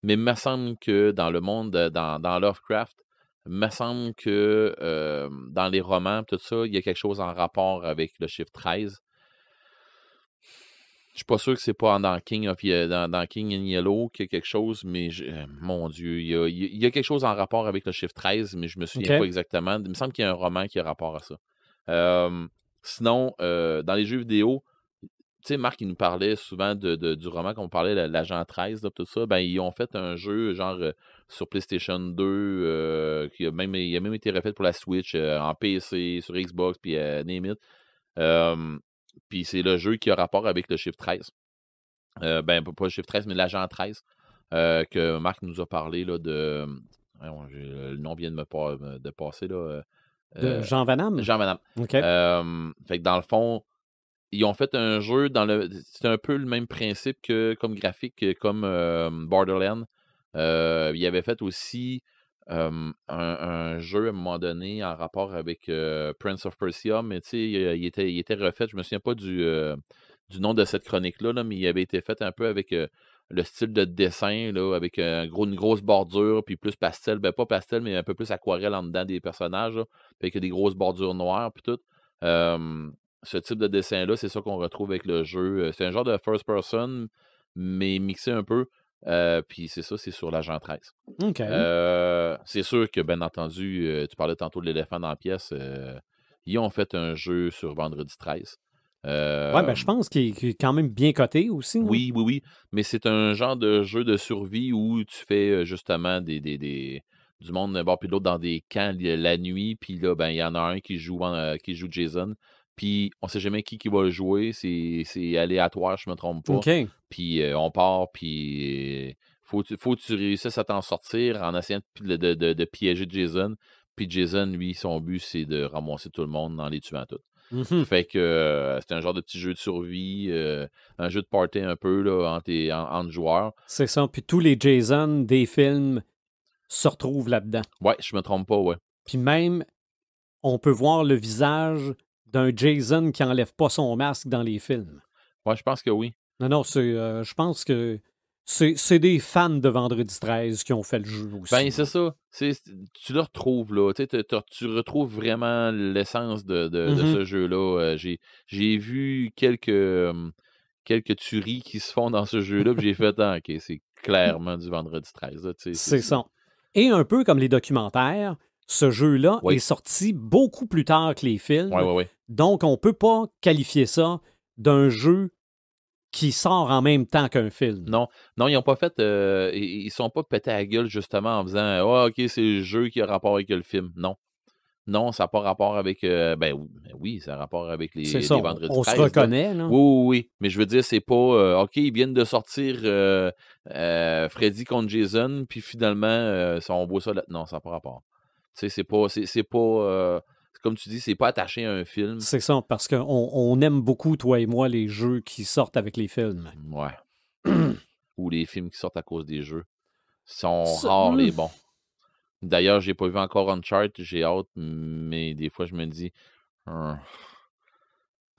Mais il me semble que dans le monde, dans Lovecraft, il me semble que dans les romans, tout ça, il y a quelque chose en rapport avec le chiffre 13. Je suis pas sûr que c'est pas dans King in Yellow qu'il y a quelque chose, mais mon Dieu, il y a quelque chose en rapport avec le chiffre 13, mais je me souviens pas exactement. Il me semble qu'il y a un roman qui a rapport à ça. Sinon, dans les jeux vidéo, tu sais, Marc, il nous parlait souvent du roman qu'on parlait, l'Agent 13, là, tout ça. Ben, ils ont fait un jeu, genre, sur PlayStation 2, il a même été refait pour la Switch, en PC, sur Xbox, puis name it. Puis c'est le jeu qui a rapport avec le chiffre 13. Ben, pas le chiffre 13, mais l'Agent 13, que Marc nous a parlé, là, de... le nom vient de passer, là. De Jean Van Damme? Jean Van Damme. OK. Fait que dans le fond... Ils ont fait un jeu c'est un peu le même principe comme graphique comme Borderlands. Ils avaient fait aussi un jeu à un moment donné en rapport avec Prince of Persia, mais tu sais, il était refait. Je me souviens pas du nom de cette chronique-là, là, mais il avait été fait un peu avec le style de dessin, là, avec une grosse bordure, puis plus pastel, ben pas pastel, mais un peu plus aquarelle en dedans des personnages, là, avec des grosses bordures noires, puis tout. Ce type de dessin-là, c'est ça qu'on retrouve avec le jeu. C'est un genre de first person, mais mixé un peu. Puis c'est ça, c'est sur l'Agent 13. OK. C'est sûr que, bien entendu, tu parlais tantôt de l'éléphant dans la pièce. Ils ont fait un jeu sur Vendredi 13. Ouais, ben je pense qu'il est quand même bien coté aussi. Oui, oui, oui. Mais c'est un genre de jeu de survie où tu fais justement du monde d'un bord puis de l'autre dans des camps la nuit. Puis là, ben il y en a un qui joue Jason. Puis on sait jamais qui va le jouer. C'est aléatoire, je me trompe pas. OK. Puis on part, puis faut que tu réussisses à t'en sortir en essayant de piéger Jason. Puis Jason, lui, son but, c'est de ramasser tout le monde en les tuant tous. Fait que c'est un genre de petit jeu de survie, un jeu de party un peu là, entre joueurs. C'est ça. Puis tous les Jason des films se retrouvent là-dedans. Ouais, je me trompe pas, ouais. Puis même, on peut voir le visage d'un Jason qui enlève pas son masque dans les films. Ouais, je pense que oui. Non, je pense que c'est des fans de Vendredi 13 qui ont fait le jeu aussi. Ben, c'est ça. Tu le retrouves, là. Tu retrouves vraiment l'essence de ce jeu-là. J'ai vu quelques tueries qui se font dans ce jeu-là, puis j'ai fait, OK, c'est clairement du Vendredi 13. Là, c'est ça. Et un peu comme les documentaires, ce jeu-là est sorti beaucoup plus tard que les films. Oui. Donc, on ne peut pas qualifier ça d'un jeu qui sort en même temps qu'un film. Non, ils n'ont pas fait... ils ne sont pas pétés à la gueule justement en faisant « Ah, OK, c'est le jeu qui a rapport avec le film. » Non, ça n'a pas rapport avec... oui, ça a rapport avec les Vendredis 13. On se reconnaît, là. Oui. Mais je veux dire, c'est pas... OK, ils viennent de sortir Freddy contre Jason, puis finalement, on voit ça là. Non, ça n'a pas rapport. Tu sais, c'est pas comme tu dis, c'est pas attaché à un film. C'est ça, parce qu'on aime beaucoup, toi et moi, les jeux qui sortent avec les films. Ouais. Ou les films qui sortent à cause des jeux. Sont rares les bons. D'ailleurs, j'ai pas vu encore Uncharted, j'ai hâte, mais des fois, je me dis... En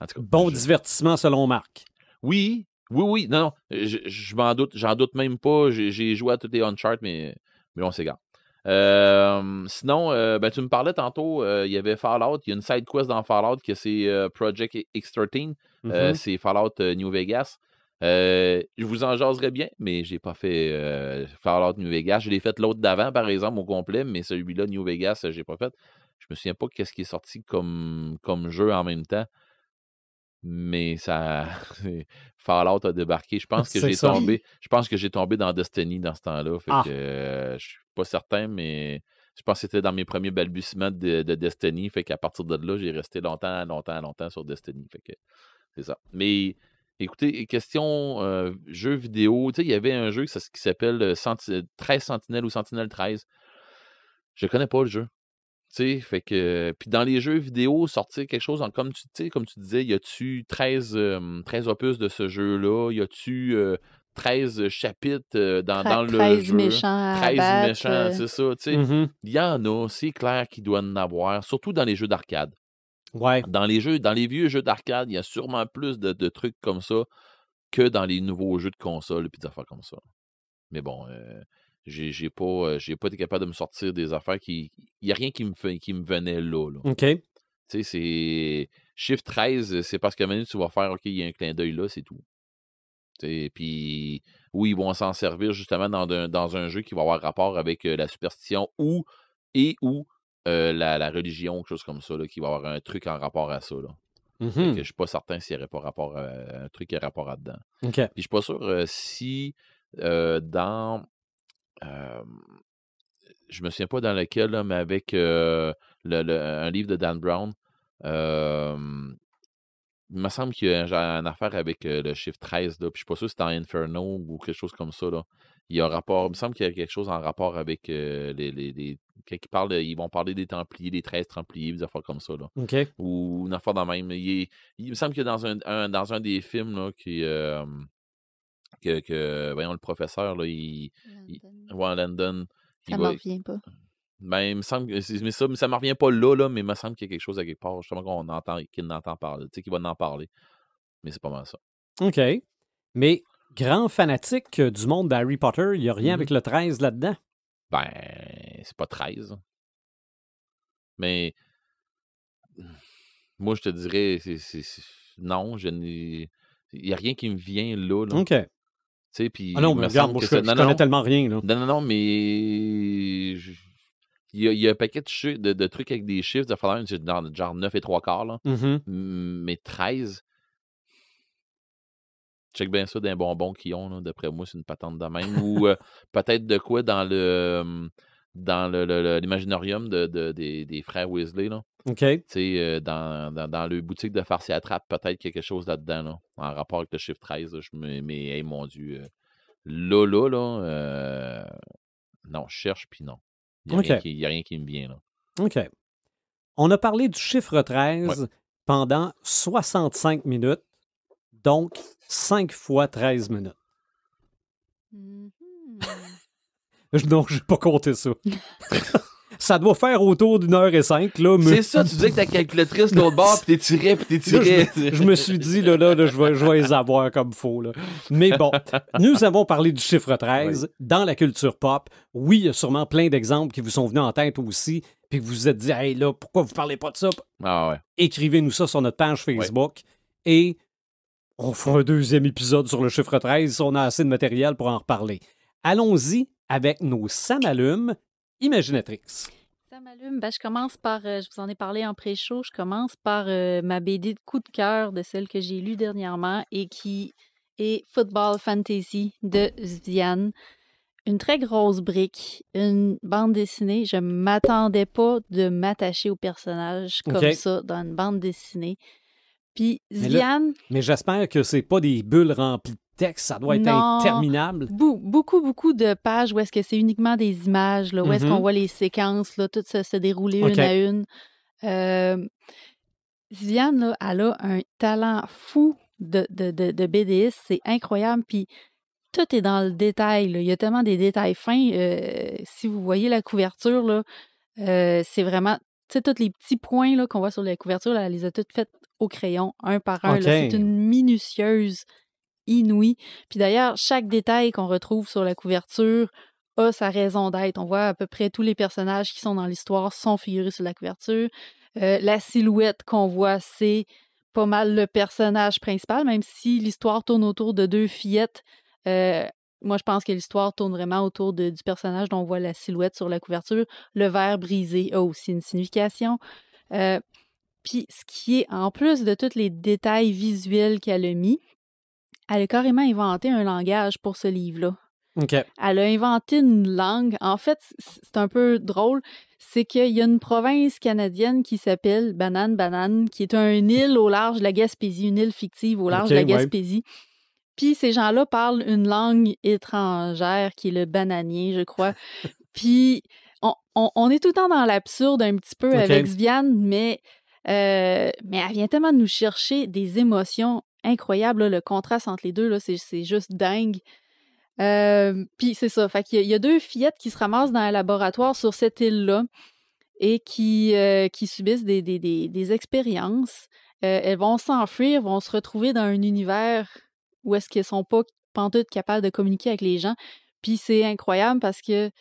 tout cas, bon divertissement selon Marc. Oui. Non, je m'en doute. J'en doute même pas. J'ai joué à tous les Uncharted, mais on s'égare. Sinon, tu me parlais tantôt, il y avait Fallout. Il y a une side quest dans Fallout que c'est Project X13. C'est Fallout New Vegas. Je vous en jaserais bien, mais j'ai pas fait Fallout New Vegas. Je l'ai fait l'autre d'avant, par exemple, au complet, mais celui-là, New Vegas, j'ai pas fait. Je me souviens pas qu'est-ce qui est sorti comme jeu en même temps. Mais ça. Fallout a débarqué. Je pense que j'ai tombé dans Destiny dans ce temps-là. Fait que je suis pas certain, mais je pense que c'était dans mes premiers balbutiements de Destiny. Fait qu'à partir de là, j'ai resté longtemps sur Destiny. Fait que c'est ça. Mais écoutez, question jeux vidéo. Tu sais, il y avait un jeu qui s'appelle 13 Sentinelles ou Sentinelle 13. Je connais pas le jeu. Tu sais, fait que. Puis dans les jeux vidéo, sortir quelque chose, comme tu disais, y a-tu 13 opus de ce jeu-là? Y a-tu 13 chapitres dans le 13 jeu? méchants 13 battre, méchants, c'est ça. Tu sais, il y en a, c'est clair qu'il doit en avoir, surtout dans les jeux d'arcade. Ouais. Dans les vieux jeux d'arcade, il y a sûrement plus de trucs comme ça que dans les nouveaux jeux de console et des affaires comme ça. Mais bon, j'ai pas été capable de me sortir des affaires qui. Il n'y a rien qui me venait là. OK. Tu sais, c'est. Chiffre 13, c'est parce qu'à un moment donné, tu vas faire OK, il y a un clin d'œil là, c'est tout. Puis où ils vont s'en servir justement dans un jeu qui va avoir rapport avec la superstition ou la religion, quelque chose comme ça, là, qui va avoir un truc en rapport à ça. Là. Fait que je suis pas certain s'il n'y aurait pas rapport à un truc qui a rapport là-dedans. OK. Puis je suis pas sûr si dans. Je me souviens pas dans lequel, là, mais avec un livre de Dan Brown. Il me semble qu'il y a une affaire avec le chiffre 13, là, puis je suis pas sûr si c'est dans Inferno ou quelque chose comme ça. Là. Il me semble qu'il y a quelque chose en rapport avec quand ils vont parler des Templiers, des 13 Templiers, des affaires comme ça. Là. OK. Ou une affaire dans le même. Il me semble que dans un des films là, voyons, le professeur, là, Landon. Ça ne me revient pas. Ben, il me semble que ça ne me revient pas là, mais il me semble qu'il y a quelque chose à quelque part, justement, qu'il entend parler, tu sais, qu'il va en parler. Mais c'est pas mal ça. OK. Mais grand fanatique du monde d'Harry Potter, il n'y a rien avec le 13 là-dedans? Ben, c'est pas 13. Mais moi, je te dirais, non, il n'y a rien qui me vient là. OK. Puis non, mais regarde, moi, je connais tellement rien. Là. Non, mais il y a un paquet de trucs avec des chiffres, genre 9 et 3/4. Là. Mais 13, check bien ça d'un bonbon qu'ils ont. Là. D'après moi, c'est une patente de même. Ou peut-être de quoi dans l'imaginarium des frères Weasley. Là. OK. Tu sais, dans le boutique de farce et attrape, peut-être quelque chose là-dedans, là, en rapport avec le chiffre 13. Là, mais, hey, mon Dieu, là, non, je cherche, puis non. Il n'y a rien qui me vient, là. OK. On a parlé du chiffre 13 pendant 65 minutes, donc 5 fois 13 minutes. Non, je n'ai pas compté ça. Ça doit faire autour d'1h05. Là, mais... C'est ça, tu disais que ta calculatrice l'autre bord, puis t'étirais. Je me suis dit, là, je vais les avoir comme faux. Là. Mais bon, nous avons parlé du chiffre 13 dans la culture pop. Oui, il y a sûrement plein d'exemples qui vous sont venus en tête aussi, puis que vous vous êtes dit, hey, là, pourquoi vous parlez pas de ça? Écrivez-nous ça sur notre page Facebook et on fera un deuxième épisode sur le chiffre 13 si on a assez de matériel pour en reparler. Allons-y avec nos Samalumes Imaginatrix. Samalume, je commence par, je vous en ai parlé en pré-show, je commence par ma BD de coup de cœur de celle que j'ai lue dernièrement et qui est Football Fantasy de Viviane. Une très grosse brique, une bande dessinée. Je ne m'attendais pas de m'attacher au personnage comme ça dans une bande dessinée. Puis Viviane... Mais j'espère que c'est pas des bulles remplies de texte, ça doit être interminable. Beaucoup de pages où est-ce que c'est uniquement des images, là, où est-ce qu'on voit les séquences, là, toutes se dérouler une à une. Viviane, là, elle a un talent fou de BDiste, c'est incroyable, puis tout est dans le détail, là. Il y a tellement des détails fins. Si vous voyez la couverture, là, c'est vraiment, tu sais, tous les petits points là, qu'on voit sur la couverture, là, elle les a toutes faites au crayon, un par un. Là, c'est une minutieuse inouïe. Puis d'ailleurs, chaque détail qu'on retrouve sur la couverture a sa raison d'être. On voit à peu près tous les personnages qui sont dans l'histoire sont figurés sur la couverture. La silhouette qu'on voit, c'est pas mal le personnage principal, même si l'histoire tourne autour de 2 fillettes. Moi, je pense que l'histoire tourne vraiment autour du personnage dont on voit la silhouette sur la couverture. Le verre brisé a aussi une signification. Puis, ce qui est, en plus de tous les détails visuels qu'elle a mis, elle a carrément inventé un langage pour ce livre-là. OK. Elle a inventé une langue. En fait, c'est un peu drôle. C'est qu'il y a une province canadienne qui s'appelle Banane, qui est une île au large de la Gaspésie, une île fictive au large de la Gaspésie. Puis ces gens-là parlent une langue étrangère qui est le bananien, je crois. Puis on est tout le temps dans l'absurde un petit peu avec Sviane, mais elle vient tellement de nous chercher des émotions incroyables. Là, le contraste entre les deux, là, c'est juste dingue. Puis c'est ça, fait qu'il y a 2 fillettes qui se ramassent dans un laboratoire sur cette île-là et qui subissent des expériences. Elles vont s'enfuir, vont se retrouver dans un univers où est-ce qu'elles sont pas pantoute capables de communiquer avec les gens. Puis c'est incroyable parce que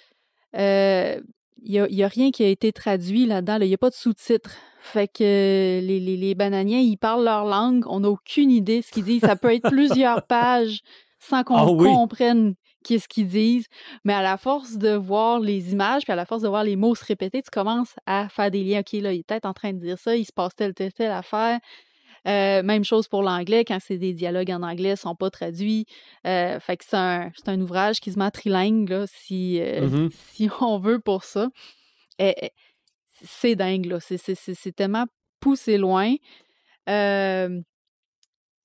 y a rien qui a été traduit là-dedans. Il n'y a pas de sous-titres. Fait que les bananiens, ils parlent leur langue. On n'a aucune idée de ce qu'ils disent. Ça peut être plusieurs pages sans qu'on comprenne qu'est-ce qu'ils disent. Mais à la force de voir les images, puis à la force de voir les mots se répéter, tu commences à faire des liens. OK, là, il est peut-être en train de dire ça, il se passe telle affaire. Même chose pour l'anglais, quand c'est des dialogues en anglais, ils ne sont pas traduits. Fait que c'est un ouvrage qui se met trilingue, là, si on veut pour ça. C'est dingue, là. C'est tellement poussé loin.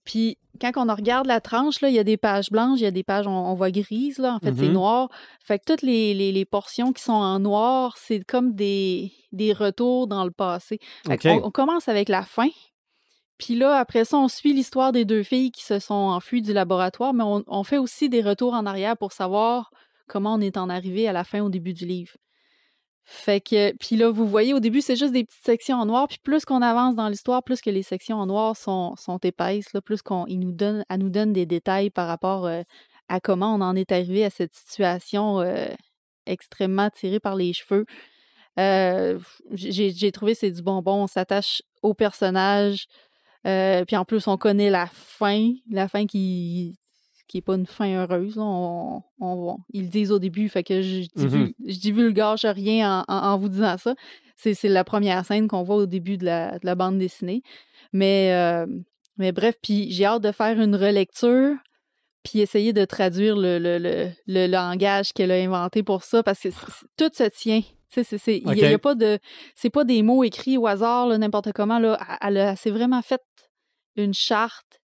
Puis quand on regarde la tranche, là, il y a des pages blanches, il y a des pages, on voit grises, là. En fait, c'est noir. Fait que toutes les portions qui sont en noir, c'est comme des retours dans le passé. On commence avec la fin. Puis là, après ça, on suit l'histoire des 2 filles qui se sont enfuies du laboratoire, mais on fait aussi des retours en arrière pour savoir comment on est en arrivé à la fin, au début du livre. Fait que, puis là, vous voyez, au début, c'est juste des petites sections en noir, puis plus qu'on avance dans l'histoire, plus que les sections en noir sont épaisses, là, plus elle nous donne des détails par rapport à comment on en est arrivé à cette situation extrêmement tirée par les cheveux. J'ai trouvé que c'est du bonbon, on s'attache au personnage, puis en plus, on connaît la fin qui est pas une fin heureuse. Là. Ils le disent au début, fait que je divulgage rien en vous disant ça. C'est la première scène qu'on voit au début de la bande dessinée. Mais bref, puis j'ai hâte de faire une relecture puis essayer de traduire le langage qu'elle a inventé pour ça, parce que tout se tient. Il y a pas de... C'est pas des mots écrits au hasard, là, n'importe comment. Là. Elle s'est vraiment fait une charte.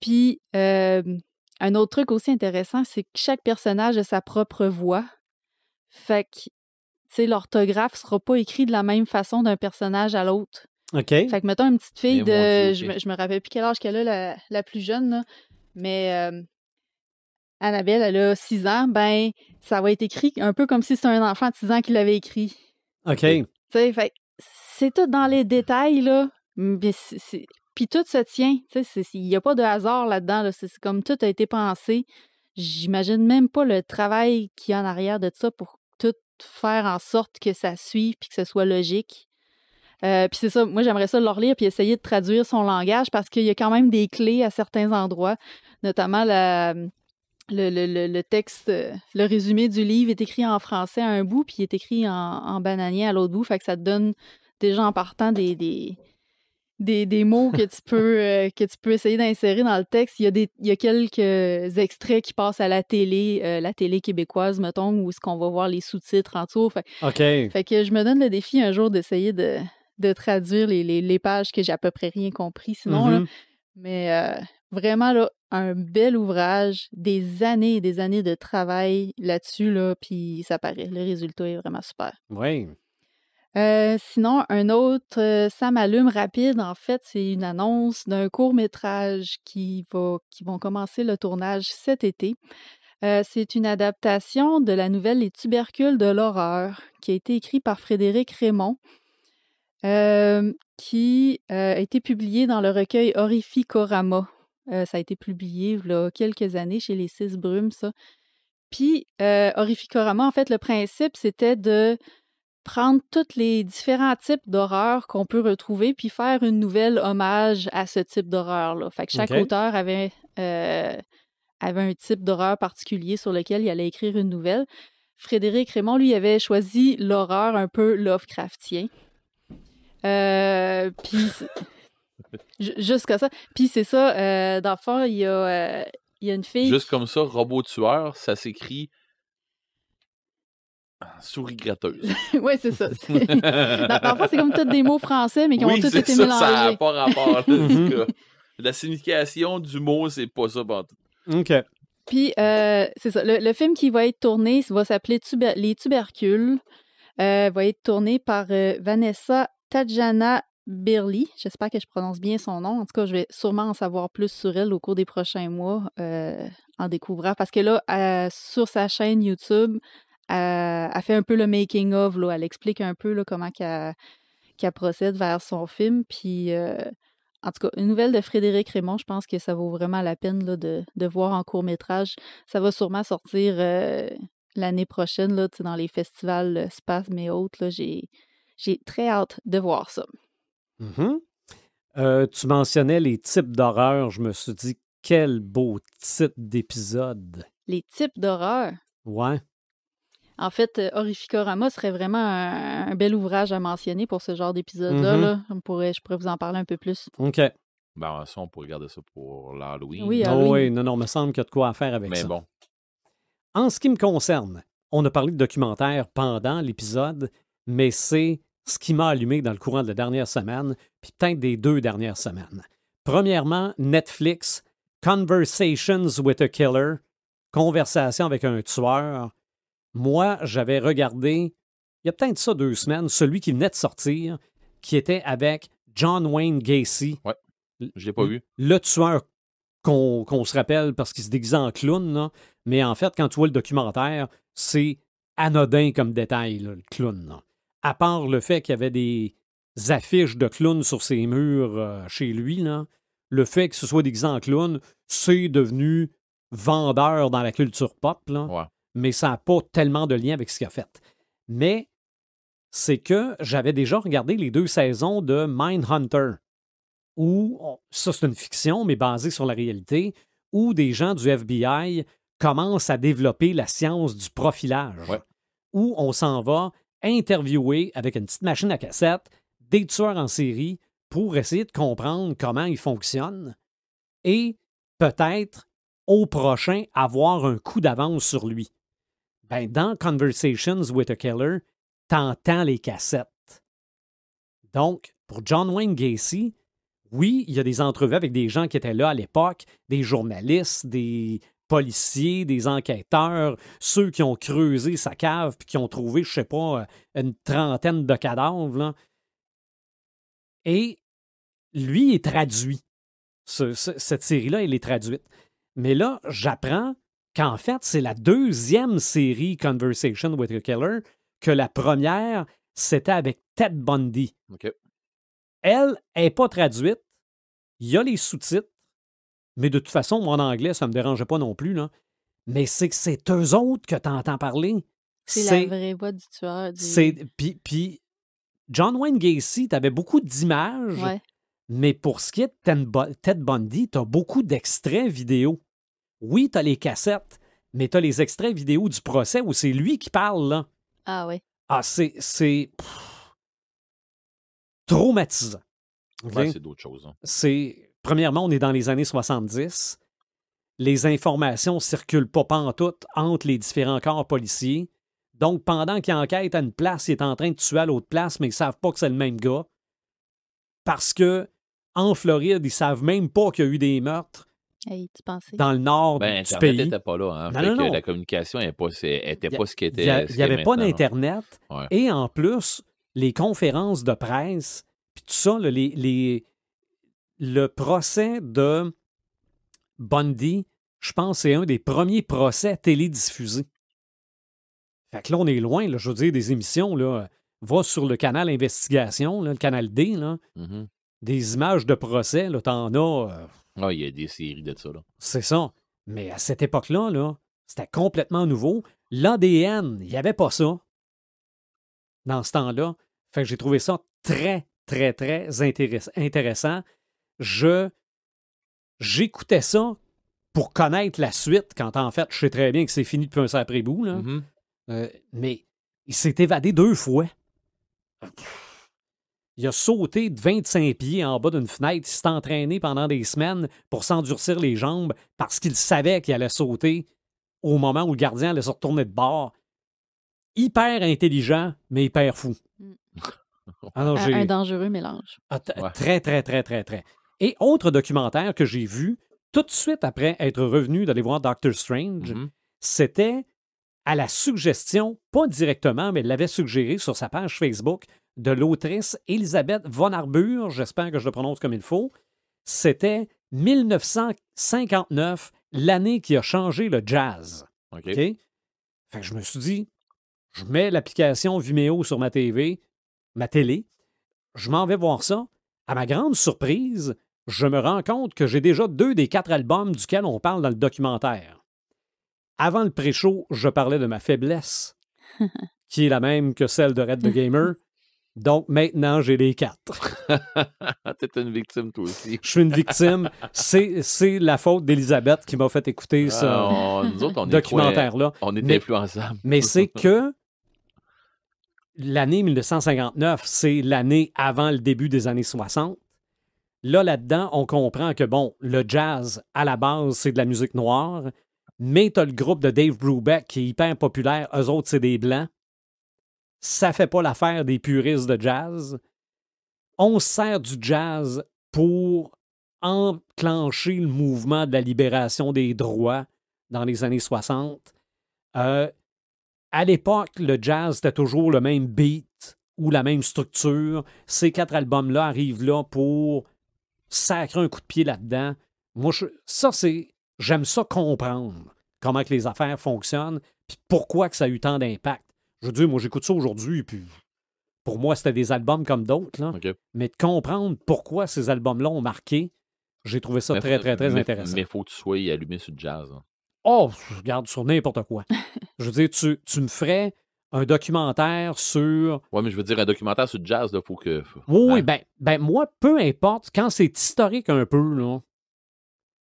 Puis, un autre truc aussi intéressant, c'est que chaque personnage a sa propre voix. Fait que, tu sais, l'orthographe sera pas écrit de la même façon d'un personnage à l'autre. OK. Fait que, mettons, une petite fille de... Je me rappelle plus quel âge qu'elle a, la plus jeune, là. Mais Annabelle, elle a 6 ans, ben, ça va être écrit un peu comme si c'était un enfant de 6 ans qui l'avait écrit. OK. Tu sais, fait c'est tout dans les détails, là. Puis tout se tient. Tu sais, il n'y a pas de hasard là-dedans. Là. C'est comme tout a été pensé. J'imagine même pas le travail qu'il y a en arrière de ça pour tout faire en sorte que ça suive puis que ce soit logique. Puis c'est ça, moi j'aimerais ça le relire puis essayer de traduire son langage parce qu'il y a quand même des clés à certains endroits, notamment le texte, le résumé du livre est écrit en français à un bout puis il est écrit en bananien à l'autre bout, fait que ça te donne déjà en partant des mots que tu peux essayer d'insérer dans le texte. Il y a quelques extraits qui passent à la télé québécoise, mettons, où est-ce qu'on va voir les sous-titres en dessous. Fait que je me donne le défi un jour d'essayer de traduire les pages que j'ai à peu près rien compris sinon. Là. Mais vraiment, là, un bel ouvrage, des années et des années de travail là-dessus, là, puis ça paraît. Le résultat est vraiment super. Oui. Sinon, un autre, ça m'allume rapide, en fait, c'est une annonce d'un court-métrage qui vont commencer le tournage cet été. C'est une adaptation de la nouvelle Les Tubercules de l'horreur, qui a été écrite par Frédéric Raymond, qui a été publié dans le recueil Horrificorama. Ça a été publié il y a quelques années chez les 6 Brumes, ça. Puis, Horrificorama, en fait, le principe, c'était de prendre tous les différents types d'horreurs qu'on peut retrouver puis faire une nouvelle hommage à ce type d'horreur-là. Fait que chaque auteur avait un type d'horreur particulier sur lequel il allait écrire une nouvelle. Frédéric Raymond, lui, avait choisi l'horreur un peu Lovecraftien. Puis jusqu'à ça. Puis c'est ça, dans le fond, il y a une fille... Juste comme ça, robot tueur, ça s'écrit souris gratteuse. Oui, c'est ça. Dans le fond, c'est comme tous des mots français, mais qui ont tous été mélangés. Ça n'a pas rapport. La signification du mot, c'est pas ça. OK. Puis, c'est ça. Le film qui va être tourné va s'appeler Les Tubercules. Va être tourné par Vanessa Tadjana Birley. J'espère que je prononce bien son nom. En tout cas, je vais sûrement en savoir plus sur elle au cours des prochains mois en découvrant. Parce que là, sur sa chaîne YouTube, elle fait un peu le making of. Là. Elle explique un peu là, comment qu'elle procède vers son film. Puis, en tout cas, une nouvelle de Frédéric Raymond, je pense que ça vaut vraiment la peine là, de voir en court-métrage. Ça va sûrement sortir l'année prochaine là, dans les festivals Spasme et autres. Là, j'ai très hâte de voir ça. Tu mentionnais les types d'horreur. Je me suis dit, quel beau titre d'épisode. Les types d'horreur? Ouais. En fait, Horrificorama serait vraiment un bel ouvrage à mentionner pour ce genre d'épisode-là. Là. Je pourrais vous en parler un peu plus. OK. Ben, ça, on pourrait regarder ça pour l'Halloween. Oui, Halloween. Oui, non, me semble qu'il y a de quoi à faire avec ça. Mais bon. En ce qui me concerne, on a parlé de documentaire pendant l'épisode, mais c'est ce qui m'a allumé dans le courant de la dernière semaine, puis peut-être des 2 dernières semaines. Premièrement, Netflix, Conversations with a Killer, conversation avec un tueur. Moi, j'avais regardé, il y a peut-être ça 2 semaines, celui qui venait de sortir, qui était avec John Wayne Gacy. Ouais, je l'ai pas vu. Le tueur qu'on se rappelle parce qu'il se déguisait en clown, là. Mais en fait, quand tu vois le documentaire, c'est anodin comme détail, là, le clown. Là. À part le fait qu'il y avait des affiches de clown sur ses murs chez lui, là, le fait que ce soit déguisé en clown, c'est devenu vendeur dans la culture pop, là. Ouais. Mais ça n'a pas tellement de lien avec ce qu'il a fait. Mais c'est que j'avais déjà regardé les 2 saisons de Mindhunter, où, ça c'est une fiction, mais basée sur la réalité, où des gens du FBI commencent à développer la science du profilage, où on s'en va interviewer avec une petite machine à cassette des tueurs en série pour essayer de comprendre comment ils fonctionnent et peut-être au prochain avoir un coup d'avance sur lui. Ben, dans Conversations with a Killer, t'entends les cassettes. Donc, pour John Wayne Gacy, oui, il y a des entrevues avec des gens qui étaient là à l'époque, des journalistes, des policiers, des enquêteurs, ceux qui ont creusé sa cave puis qui ont trouvé, je sais pas, une trentaine de cadavres. Là. Et lui est traduit. Cette série-là, elle est traduite. Mais là, j'apprends qu'en fait, c'est la 2e série Conversation with a Killer, que la première, c'était avec Ted Bundy. Okay. Elle n'est pas traduite. Il y a les sous-titres. Mais de toute façon, moi, en anglais, ça ne me dérangeait pas non plus. Là. Mais c'est que c'est eux autres que tu entends parler. C'est la vraie voix du tueur. Puis John Wayne Gacy, tu avais beaucoup d'images. Ouais. Mais pour ce qui est de Ted Bundy, tu as beaucoup d'extraits vidéo. Oui, tu as les cassettes, mais tu as les extraits vidéo du procès où c'est lui qui parle. Là. Ah oui. Ah, c'est traumatisant. Okay? Ouais, c'est d'autres choses. Hein. Premièrement, on est dans les années 70. Les informations circulent pas pantoute entre les différents corps policiers. Donc, pendant qu'ils enquêtent à une place, il est en train de tuer à l'autre place, mais ils savent pas que c'est le même gars. Parce que en Floride, ils savent même pas qu'il y a eu des meurtres. Hey, tu pensais? Dans le nord du Internet pays. n'était pas là. Hein? Non. La communication n'était pas ce qui était. Il n'y avait pas d'Internet. Ouais. Et en plus, les conférences de presse, puis tout ça, le procès de Bundy, je pense que c'est un des premiers procès télédiffusés. Fait que là, on est loin, là, je veux dire, des émissions. Là, va sur le canal Investigation, là, le canal D, là, des images de procès, là, t'en as... il y a des séries de ça. Là. C'est ça. Mais à cette époque-là, là, c'était complètement nouveau. L'ADN, il n'y avait pas ça. dans ce temps-là. Fait que j'ai trouvé ça très, très, très intéressant. J'écoutais ça pour connaître la suite, quand en fait, je sais très bien que c'est fini depuis un sacré bout, là. Mais il s'est évadé 2 fois. Il a sauté de 25 pieds en bas d'une fenêtre. Il s'est entraîné pendant des semaines pour s'endurcir les jambes parce qu'il savait qu'il allait sauter au moment où le gardien allait se retourner de bord. Hyper intelligent, mais hyper fou. Alors, un dangereux mélange. Très, très, très, très, très. Et autre documentaire que j'ai vu tout de suite après être revenu d'aller voir Doctor Strange, c'était à la suggestion, pas directement, mais elle l'avait suggéré sur sa page Facebook, de l'autrice Elisabeth von Arbuhr, j'espère que je le prononce comme il faut. C'était 1959, l'année qui a changé le jazz. OK? Fait que je me suis dit, je mets l'application Vimeo sur ma télé, je m'en vais voir ça. À ma grande surprise, je me rends compte que j'ai déjà 2 des 4 albums duquel on parle dans le documentaire. Avant le pré-show, je parlais de ma faiblesse, qui est la même que celle de Red the Gamer. Donc, maintenant, j'ai les 4. T'es une victime, toi aussi. Je suis une victime. C'est la faute d'Elisabeth qui m'a fait écouter ce documentaire-là. On est influençables. Mais c'est que l'année 1959, c'est l'année avant le début des années 60. Là-dedans, on comprend que, bon, le jazz, à la base, c'est de la musique noire, mais t'as le groupe de Dave Brubeck qui est hyper populaire. Eux autres, c'est des Blancs. Ça fait pas l'affaire des puristes de jazz. On sert du jazz pour enclencher le mouvement de la libération des droits dans les années 60. À l'époque, le jazz, c'était toujours le même beat ou la même structure. Ces 4 albums-là arrivent là pour sacrer un coup de pied là-dedans. Moi, j'aime ça comprendre comment que les affaires fonctionnent puis pourquoi que ça a eu tant d'impact. Je veux dire, moi, j'écoute ça aujourd'hui, puis pour moi, c'était des albums comme d'autres, là. Okay. Mais de comprendre pourquoi ces albums-là ont marqué, j'ai trouvé ça très, très, très intéressant. Mais il faut que tu sois allumé sur le jazz. Hein. Oh, je regarde sur n'importe quoi. Je veux dire, tu me ferais un documentaire sur... Oui, mais je veux dire, un documentaire sur le jazz, il faut que... Oui, ben moi, peu importe, quand c'est historique un peu, là...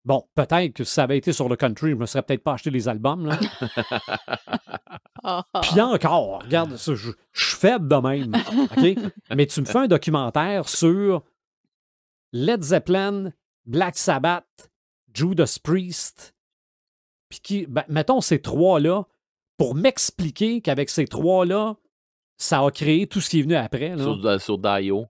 Bon, peut-être que si ça avait été sur le country, je me serais peut-être pas acheté les albums, là. Puis encore, regarde, je suis faible de même, OK? Mais tu me fais un documentaire sur Led Zeppelin, Black Sabbath, Judas Priest, puis mettons ces 3-là, pour m'expliquer qu'avec ces 3-là, ça a créé tout ce qui est venu après. Là. Sur Dio.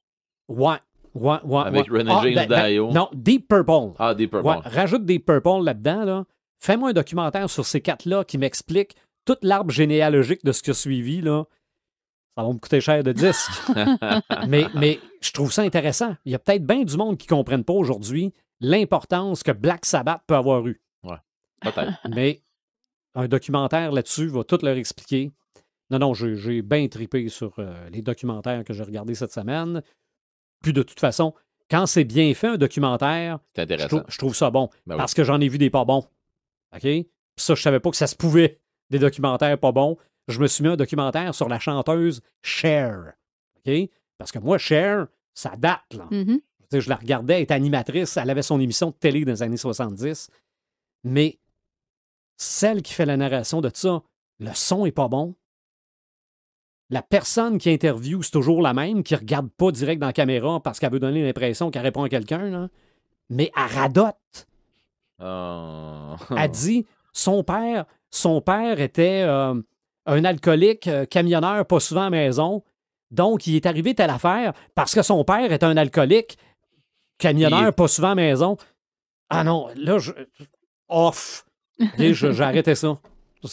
Ouais. Avec René James Dio. Non, Deep Purple. Ah, Deep Purple. Ouais, rajoute Deep Purple là-dedans. Là. Fais-moi un documentaire sur ces 4-là qui m'explique toute l'arbre généalogique de ce qui a suivi. Là. Ça va me coûter cher de disque. mais je trouve ça intéressant. Il y a peut-être bien du monde qui ne comprenne pas aujourd'hui l'importance que Black Sabbath peut avoir eu. Ouais, peut-être. Mais un documentaire là-dessus va tout leur expliquer. Non, j'ai bien trippé sur les documentaires que j'ai regardés cette semaine. Puis de toute façon, quand c'est bien fait, un documentaire, je trouve ça bon. Ben parce que j'en ai vu des pas bons. OK? Puis ça, je savais pas que ça se pouvait, des documentaires pas bons. Je me suis mis un documentaire sur la chanteuse Cher. OK? Parce que moi, Cher, ça date, là. Mm-hmm. Je la regardais, elle était animatrice, elle avait son émission de télé dans les années 70. Mais celle qui fait la narration de ça, le son est pas bon. La personne qui interviewe, c'est toujours la même, qui ne regarde pas direct dans la caméra parce qu'elle veut donner l'impression qu'elle répond à quelqu'un, là. Mais elle radote. Elle dit, son père était un alcoolique, camionneur, pas souvent à la maison. Donc, il est arrivé telle affaire parce que son père est un alcoolique, camionneur, pas souvent à la maison. Ah non, là, off. J'ai arrêté ça.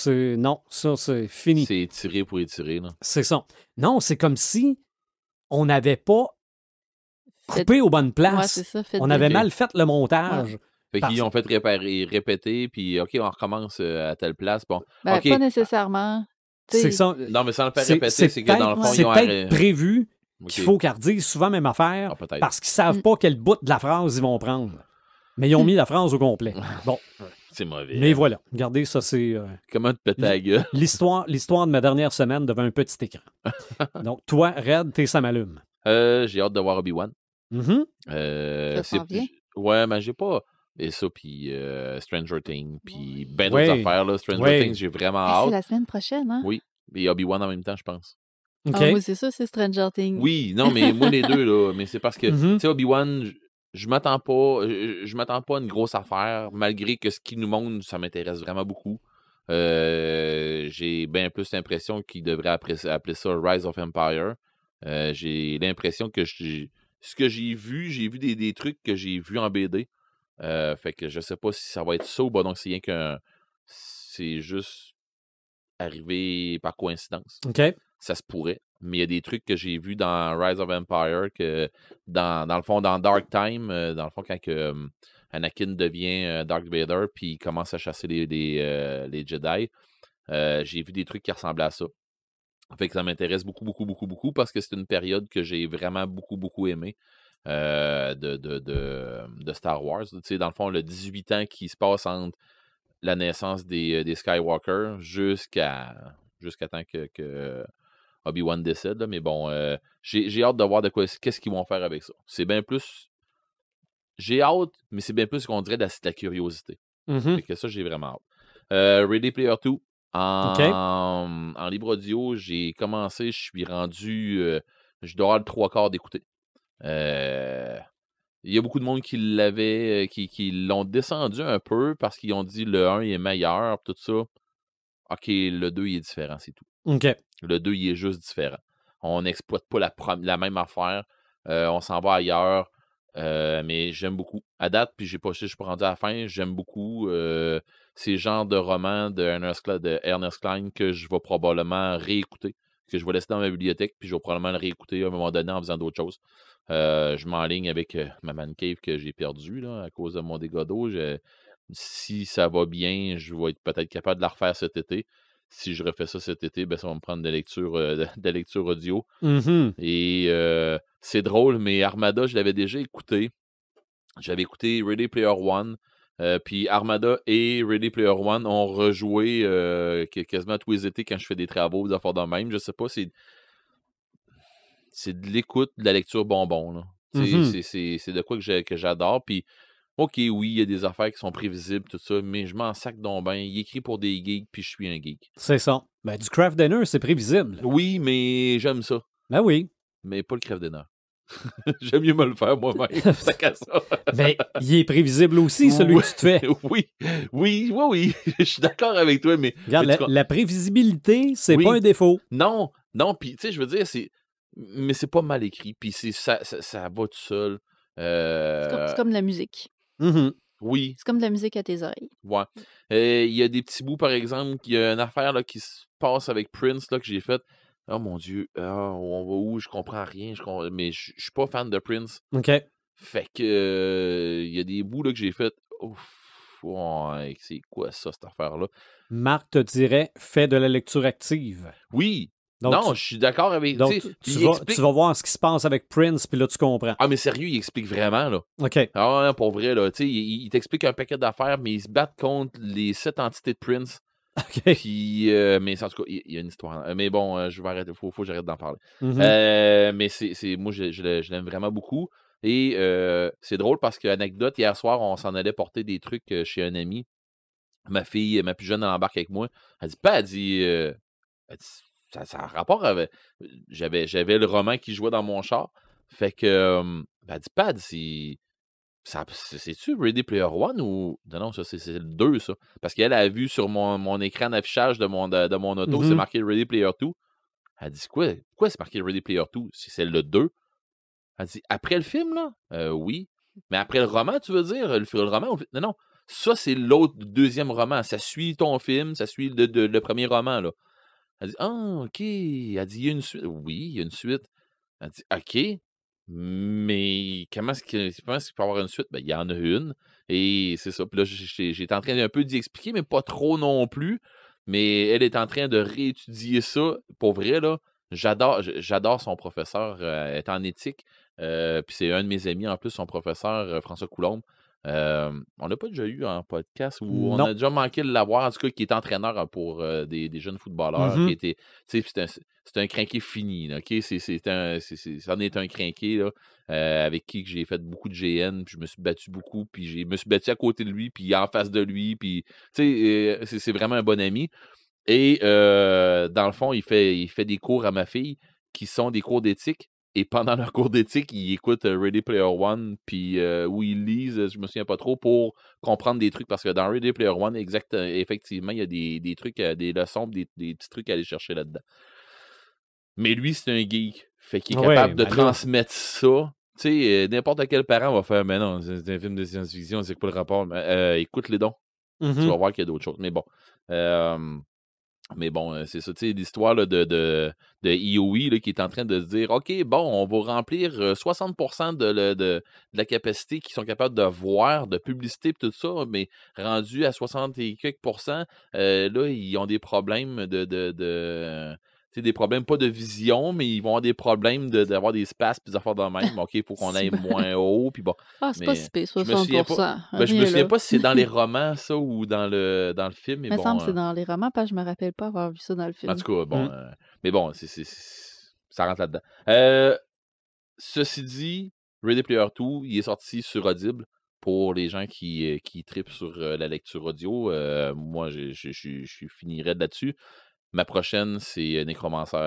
Non, ça, c'est fini. C'est étiré pour étirer, là. C'est ça. Non, c'est comme si on n'avait pas coupé aux bonnes places. Ouais, c'est ça, on avait mal fait le montage. Ouais. Fait qu'ils ont fait répéter, puis OK, on recommence à telle place. Bon, okay. Pas nécessairement. C'est ça. Non, mais sans le faire répéter, c'est que dans le fond, c'est peut-être prévu qu'il faut qu'ils redisent souvent la même affaire parce qu'ils ne savent pas quel bout de la phrase ils vont prendre. Mais ils ont mis la phrase au complet. Bon. C'est mauvais. Mais voilà, regardez, ça c'est... Comment te péter la gueule? L'histoire de ma dernière semaine devant un petit écran. Donc, toi, Red, t'es ça m'allume. J'ai hâte de voir Obi-Wan. Ça s'en vient? Ouais, mais j'ai pas... Et ça, puis Stranger Things, puis ben d'autres affaires, là. Stranger Things, j'ai vraiment hâte. C'est la semaine prochaine, hein? Oui, et Obi-Wan en même temps, je pense. Okay. Moi, c'est ça, c'est Stranger Things. Oui, non, mais moi, les deux, là, mais c'est parce que, tu sais, Obi-Wan, je m'attends pas à une grosse affaire, malgré que ce qu'il nous montre, ça m'intéresse vraiment beaucoup. J'ai bien plus l'impression qu'il devrait appeler ça Rise of Empire. J'ai l'impression que ce que j'ai vu des trucs que j'ai vus en BD. Fait que je sais pas si ça va être ça ou pas, donc c'est rien qu'un... C'est juste arrivé par coïncidence. OK. Ça se pourrait. Mais il y a des trucs que j'ai vus dans Rise of Empire que dans le fond, dans Dark Time, dans le fond, quand Anakin devient Dark Vader puis il commence à chasser les Jedi, j'ai vu des trucs qui ressemblaient à ça. Fait que ça m'intéresse beaucoup, beaucoup, beaucoup, beaucoup parce que c'est une période que j'ai vraiment beaucoup, beaucoup aimé de Star Wars. Tu sais, dans le fond, le 18 ans qui se passe entre la naissance des Skywalker jusqu'à temps que Obi-Wan décède. Là. Mais bon, j'ai hâte de voir qu'est-ce qu'ils vont faire avec ça. C'est bien plus... J'ai hâte, mais c'est bien plus qu'on dirait de la curiosité. Fait que ça, j'ai vraiment hâte. Ready Player 2. En libre audio, j'ai commencé, je suis rendu... je dois avoir le 3/4 d'écouter. Il y a beaucoup de monde qui l'avait, qui l'ont descendu un peu parce qu'ils ont dit le 1 est meilleur, tout ça. OK, le 2 il est différent, c'est tout. OK. Le 2 il est juste différent. On n'exploite pas la même affaire. On s'en va ailleurs. Mais j'aime beaucoup. À date, puis je suis pas rendu à la fin, j'aime beaucoup ces genres de romans de Ernest Cline que je vais probablement réécouter, que je vais laisser dans ma bibliothèque, puis je vais probablement le réécouter à un moment donné en faisant d'autres choses. Je m'enligne avec ma man cave que j'ai perdue là, à cause de mon dégât d'eau. Si ça va bien, je vais être peut-être capable de la refaire cet été. Si je refais ça cet été, ben, ça va me prendre de lecture audio. Et c'est drôle, mais Armada, je l'avais déjà écouté. J'avais écouté Ready Player One. Puis Armada et Ready Player One ont rejoué quasiment tous les étés quand je fais des travaux, des affaires de même. Je sais pas, c'est de l'écoute, de la lecture bonbon. Là. C'est de quoi que j'adore. Puis, OK, oui, il y a des affaires qui sont prévisibles, tout ça, mais je m'en sac donc ben. Il écrit pour des geeks, puis je suis un geek. C'est ça. Ben, du craft dinner, c'est prévisible. Oui, mais j'aime ça. Ben oui. Mais pas le craft dinner. J'aime mieux me le faire moi-même. Ça casse ça. Ben, il est prévisible aussi, celui que tu te fais. Oui. Je suis d'accord avec toi, mais... Regarde, la prévisibilité, c'est pas un défaut. Non, puis tu sais, je veux dire, mais c'est pas mal écrit, puis ça va tout seul. C'est comme de la musique. Oui. C'est comme de la musique à tes oreilles. Ouais. Il y a des petits bouts, par exemple, il y a une affaire là, qui se passe avec Prince là, que j'ai faite. Oh mon Dieu, on va où? Je comprends rien. Mais je suis pas fan de Prince. OK. Fait que il y a des bouts là, que j'ai fait. Ouf, ouais, c'est quoi ça, cette affaire-là? Marc te dirait, fais de la lecture active. Oui. Donc, non, je suis d'accord avec... Donc, tu vas voir ce qui se passe avec Prince, puis là, tu comprends. Ah, mais sérieux, il explique vraiment, là. OK. Ah, ouais, pour vrai, là. Tu sais, il t'explique un paquet d'affaires, mais ils se battent contre les 7 entités de Prince. OK. Puis, mais en tout cas, il y a une histoire. Mais bon, je vais arrêter. Faut que j'arrête d'en parler. Mais moi, je l'aime vraiment beaucoup. Et c'est drôle parce que, anecdote, hier soir, on s'en allait porter des trucs chez un ami. Ma fille, ma plus jeune, elle embarque avec moi. Elle dit, ça a rapport avec... J'avais le roman qui jouait dans mon char. Fait que, elle dit, Pad, c'est-tu Ready Player One ou... Non, ça, c'est le 2, ça. Parce qu'elle a vu sur mon écran d'affichage de mon auto, c'est marqué Ready Player 2. Elle dit, pourquoi c'est marqué Ready Player 2? C'est le 2. Elle dit, après le film, là? Oui. Mais après le roman, tu veux dire? Le roman? Non. Ça, c'est l'autre deuxième roman. Ça suit ton film, ça suit le premier roman, là. Elle dit, OK. Elle dit, il y a une suite. Oui, il y a une suite. Elle dit, OK. Mais comment est-ce qu'il peut y avoir une suite? Ben, il y en a une. Et c'est ça. Puis là, j'étais en train d'un peu d'y expliquer, mais pas trop non plus. Mais elle est en train de réétudier ça. Pour vrai, là, j'adore son professeur. Elle est en éthique. Puis c'est un de mes amis, en plus, son professeur, François Coulombe. On n'a pas déjà eu un podcast où on Non. a déjà manqué de l'avoir, en tout cas, qui est entraîneur pour des jeunes footballeurs, qui était, tu sais, c'est un crinqué fini, là, OK? C'en est un crinqué, là, avec qui j'ai fait beaucoup de GN, puis je me suis battu beaucoup, puis je me suis battu à côté de lui, puis en face de lui, puis, tu sais, c'est vraiment un bon ami. Et dans le fond, il fait des cours à ma fille qui sont des cours d'éthique. Et pendant leur cours d'éthique, ils écoutent Ready Player One, puis où ils lisent, je me souviens pas trop, pour comprendre des trucs. Parce que dans Ready Player One, effectivement, il y a des trucs, des leçons, des petits trucs à aller chercher là-dedans. Mais lui, c'est un geek. Fait qu'il est capable de transmettre ça. Tu sais, n'importe quel parent va faire, mais non, c'est un film de science-fiction, c'est quoi le rapport? Écoute les dons. Tu vas voir qu'il y a d'autres choses. Mais bon. C'est ça, tu sais, l'histoire là, de IOI là, qui est en train de se dire OK, bon, on va remplir 60% de la capacité qu'ils sont capables de voir, de publicité et tout ça, mais rendu à 60 et quelques %, là, ils ont des problèmes tu sais, des problèmes pas de vision, mais ils vont avoir des problèmes d'avoir des spasmes et des affaires de même. OK, il faut qu'on aille moins haut. Puis bon. Ah, c'est pas si pire, 60%. Je me souviens pas si c'est dans les romans, ça, ou dans le film. Mais il me bon, semble que c'est dans les romans, parce que je me rappelle pas avoir vu ça dans le film. En tout cas, bon. Mais bon, ça rentre là-dedans. Ceci dit, Ready Player 2, il est sorti sur Audible pour les gens qui trippent sur la lecture audio. Moi, je finirais là-dessus. Ma prochaine, c'est Necromancer.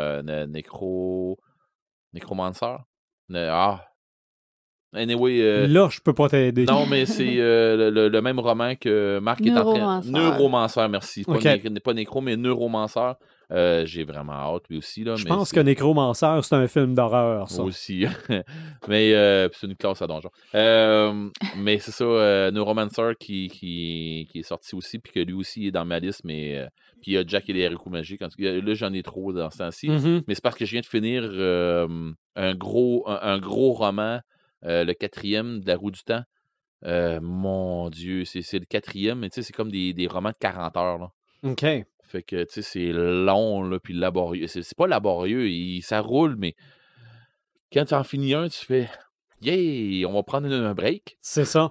Anyway. Là, je peux pas t'aider. Non, mais c'est le même roman que Marc est en train. Neuromancer, merci. Pas Nécro, mais Neuromancer. J'ai vraiment hâte, lui aussi. Là, je pense que Necromancer, c'est un film d'horreur, ça. Aussi. Mais c'est une classe à donjon. Mais c'est ça, Neuromancer qui est sorti aussi, puis que lui aussi est dans ma liste, mais puis il y a Jack et les haricots magiques. Là, j'en ai trop dans ce temps-ci. Mais c'est parce que je viens de finir un gros roman, le 4e de La Roue du Temps. Mon Dieu, c'est le 4e, mais tu sais, c'est comme des romans de 40 heures. Là. OK. Fait que, tu sais, c'est long, là, puis laborieux. C'est pas laborieux, ça roule, mais quand tu en finis un, tu fais « Yeah, on va prendre un break. » C'est ça.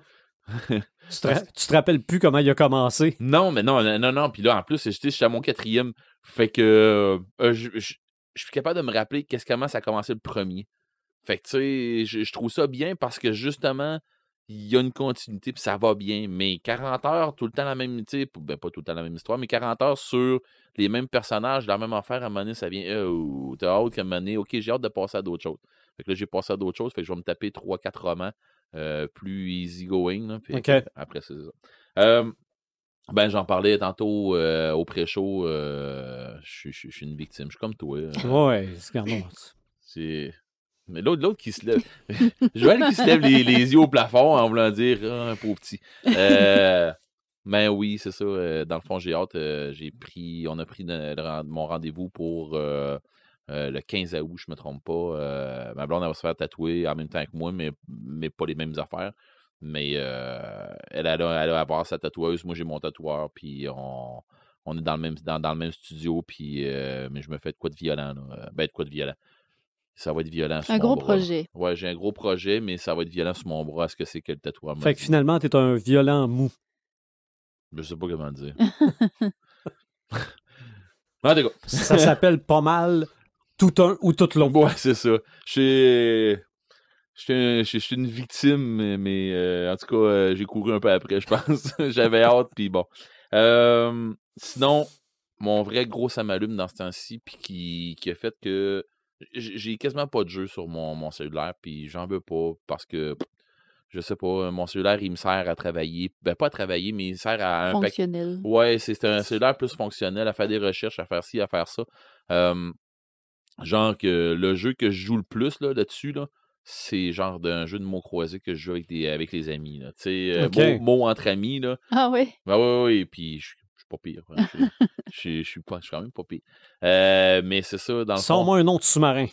Tu te rappelles plus comment il a commencé? Non, mais non. Puis là, en plus, je suis à mon 4e. Fait que je suis capable de me rappeler comment ça a commencé le premier. Fait que, tu sais, je trouve ça bien parce que, justement, il y a une continuité, puis ça va bien. Mais 40 heures, tout le temps la même, tu sais, ben pas tout le temps la même histoire, mais 40 heures sur les mêmes personnages, la même affaire, à un moment donné, ça vient, t'as hâte qu'à un moment donné, OK, j'ai hâte de passer à d'autres choses. Fait que là, j'ai passé à d'autres choses, fait que je vais me taper 3-4 romans plus easy going. Là, puis après, c'est ça. J'en parlais tantôt au pré-show. Je suis une victime. Je suis comme toi. Ouais, c'est... Mais l'autre qui se lève. Joël qui se lève les yeux au plafond en voulant dire un pauvre petit. Mais oui, c'est ça. Dans le fond, j'ai hâte. On a pris mon rendez-vous pour le 15 août, je me trompe pas. Ma blonde, elle va se faire tatouer en même temps que moi, mais pas les mêmes affaires. Mais elle a avoir sa tatoueuse. Moi, j'ai mon tatoueur. Puis on est dans le même studio. Puis mais je me fais de quoi de violent. Là. De quoi de violent. Ça va être violent sur mon bras. Un gros bras. projet. Ouais, j'ai un gros projet, mais ça va être violent sur mon bras. Est-ce que c'est que le tatouage? Fait que finalement, t'es un violent mou. Je sais pas comment dire. Ça s'appelle pas mal tout un ou tout l'autre. Ouais, c'est ça. Je suis une victime, mais en tout cas, j'ai couru un peu après, je pense. J'avais hâte, puis bon. Sinon, mon vrai gros ça m'allume dans ce temps-ci, puis qui a fait que j'ai quasiment pas de jeu sur mon cellulaire, puis j'en veux pas parce que, je sais pas, mon cellulaire, il me sert à travailler. Ben, pas à travailler, mais il sert à un fonctionnel. Ouais, c'est un cellulaire plus fonctionnel, à faire des recherches, à faire ci, à faire ça. Genre que le jeu que je joue le plus là-dessus, là, c'est genre d'un jeu de mots croisés que je joue avec les amis. Tu sais, mots entre amis. Là. Ah oui? Ben oui, puis je suis pas pire. Je suis quand même pas pire. Mais c'est ça, dans le fond... Sors-moi un nom de sous-marin.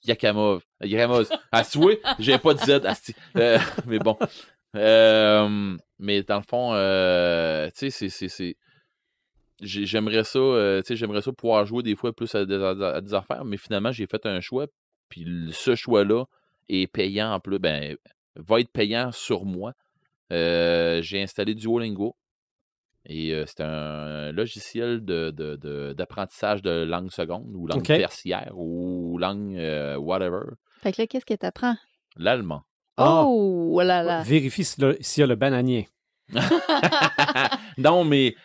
Yakamov. Ah, tu vois, j'ai pas de Z. Mais bon. Mais dans le fond, tu sais, j'aimerais ça pouvoir jouer des fois plus à des affaires, mais finalement, j'ai fait un choix, puis ce choix-là est payant en plus. Ben, va être payant sur moi. J'ai installé Duolingo. Et c'est un logiciel d'apprentissage de langue seconde ou langue tertiaire ou langue whatever. Fait que là, qu'est-ce que tu apprends? L'allemand. Oh là là! Vérifie s'il y a le bananier. Non, mais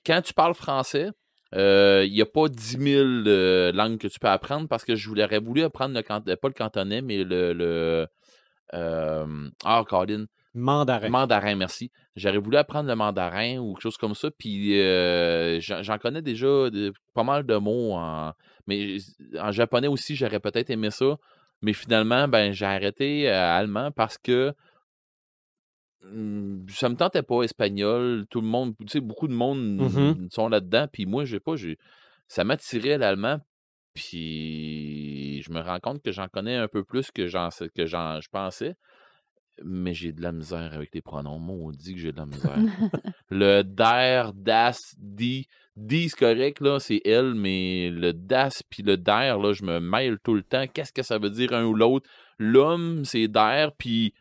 quand tu parles français, il n'y a pas 10 000 langues que tu peux apprendre parce que j'aurais voulu apprendre pas le cantonais, mais Colin. Mandarin. Mandarin, merci. J'aurais voulu apprendre le mandarin ou quelque chose comme ça, puis j'en connais déjà pas mal de mots. Mais en japonais aussi, j'aurais peut-être aimé ça. Mais finalement, j'ai arrêté allemand parce que ça me tentait pas espagnol. Tout le monde, tu sais, beaucoup de monde sont là-dedans, puis moi, ça m'attirait l'allemand, puis je me rends compte que j'en connais un peu plus que je pensais. Mais j'ai de la misère avec les pronoms. Maudit que j'ai de la misère. Le der, das, die. Die, c'est correct, là, c'est elle, mais le das puis le der, là, je me mêle tout le temps. Qu'est-ce que ça veut dire un ou l'autre? L'homme, c'est der, puis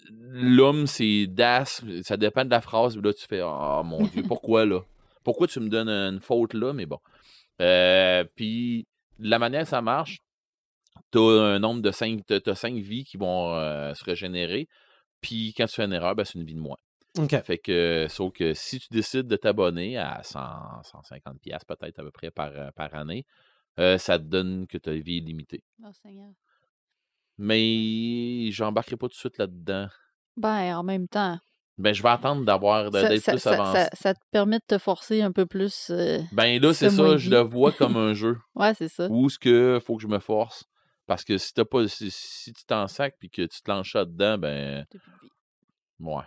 l'homme, c'est das. Ça dépend de la phrase. Là, tu fais, oh mon Dieu, pourquoi, là? Pourquoi tu me donnes une faute, là? Mais bon. Puis, la manière que ça marche, tu as un nombre de 5 vies qui vont se régénérer. Puis quand tu fais une erreur, c'est une vie de moins. Okay. Fait que, sauf que si tu décides de t'abonner à 150$ peut-être à peu près par année, ça te donne que ta vie est limitée. Oh Seigneur. Mais j'embarquerai pas tout de suite là-dedans. En même temps. Je vais attendre d'être plus avancé. Ça te permet de te forcer un peu plus. Là, c'est ça, je le vois comme un jeu. Ouais, c'est ça. Où est-ce qu'il faut que je me force? Parce que si tu t'en sacs et que tu te lances ça dedans, ouais.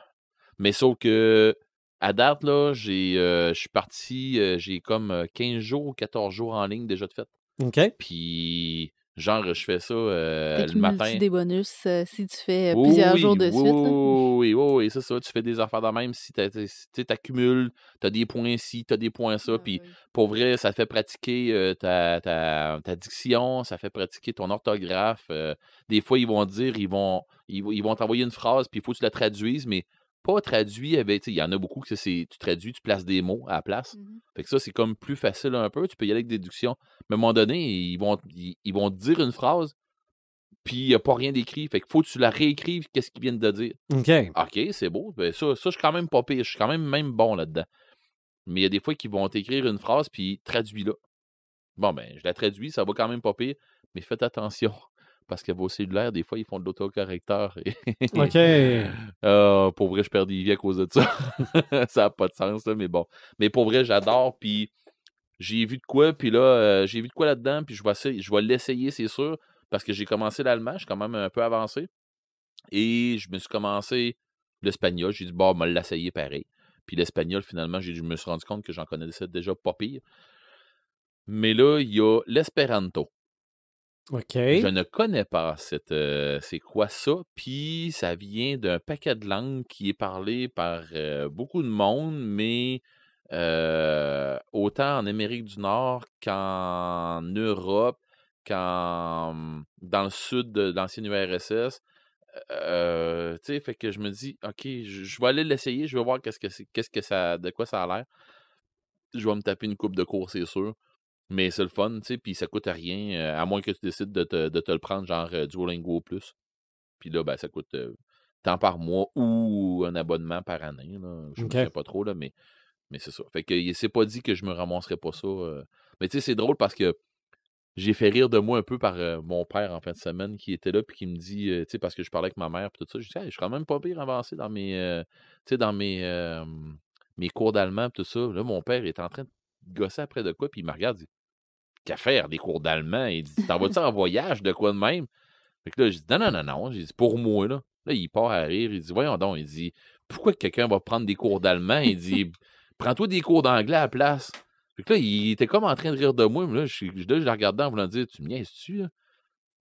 Mais sauf que à date, là, je suis parti, j'ai comme 15 jours ou 14 jours en ligne déjà de fait. OK. Puis, genre, je fais ça le matin. Des bonus si tu fais plusieurs jours de suite. Oui, c'est ça. Tu fais des affaires de même. Si tu accumules, tu as des points ici, tu as des points ça. Puis, pour vrai, ça te fait pratiquer ta diction, ça fait pratiquer ton orthographe. Des fois, ils vont te dire, ils vont t'envoyer une phrase, puis il faut que tu la traduises, mais pas traduit avec. Il y en a beaucoup que tu traduis, tu places des mots à la place. Fait que ça, c'est comme plus facile un peu. Tu peux y aller avec déduction. Mais à un moment donné, ils vont te dire une phrase, puis il n'y a pas rien d'écrit. Fait qu'il faut que tu la réécrives, qu'est-ce qu'ils viennent de dire. OK, c'est beau. Ça, je suis quand même pas pire. Je suis quand même bon là-dedans. Mais il y a des fois qu'ils vont t'écrire une phrase, puis traduis-la. Bon, je la traduis, ça va quand même pas pire. Mais faites attention. Parce que vos cellulaires, des fois, ils font de l'autocorrecteur. OK. Pour vrai, je perds des vies à cause de ça. Ça n'a pas de sens, là, mais bon. Mais pour vrai, j'adore, puis j'ai vu de quoi, puis là, j'ai vu de quoi là-dedans, puis je vais l'essayer, c'est sûr, parce que j'ai commencé l'allemand, je suis quand même un peu avancé, et je me suis commencé l'espagnol, j'ai dit, je vais l'essayer pareil. Puis l'espagnol, finalement, je me suis rendu compte que j'en connaissais déjà pas pire. Mais là, il y a l'espéranto. OK. Je ne connais pas c'est quoi ça, puis ça vient d'un paquet de langues qui est parlé par beaucoup de monde, mais autant en Amérique du Nord qu'en Europe, dans le sud de l'ancienne URSS. Tu sais, fait que je me dis, OK, je vais aller l'essayer, je vais voir de quoi ça a l'air. Je vais me taper une coupe de cours, c'est sûr. Mais c'est le fun, tu sais, puis ça coûte rien, à moins que tu décides de te le prendre, genre Duolingo Plus. Puis là, ça coûte tant par mois ou un abonnement par année. Là. Je ne sais pas trop, là, mais c'est ça. Fait que c'est pas dit que je me ramasserais pas ça. Mais tu sais, c'est drôle parce que j'ai fait rire de moi un peu par mon père en fin de semaine qui était là puis qui me dit, tu sais, parce que je parlais avec ma mère puis tout ça, je dis, hey, je suis quand même pas pire avancé dans mes cours d'allemand tout ça. Là, mon père est en train de gosser après de quoi, puis il me regarde, il dit, qu'à faire des cours d'allemand? Il dit, t'en vas-tu en voyage de quoi de même? Fait que là, je dis, non. J'ai dit, pour moi, là. Là, il part à rire. Il dit, voyons donc. Il dit, pourquoi quelqu'un va prendre des cours d'allemand? Il dit, prends-toi des cours d'anglais à la place. Fait que là, il était comme en train de rire de moi. Mais là, je l'ai regardé en voulant dire, tu me niaises-tu, là?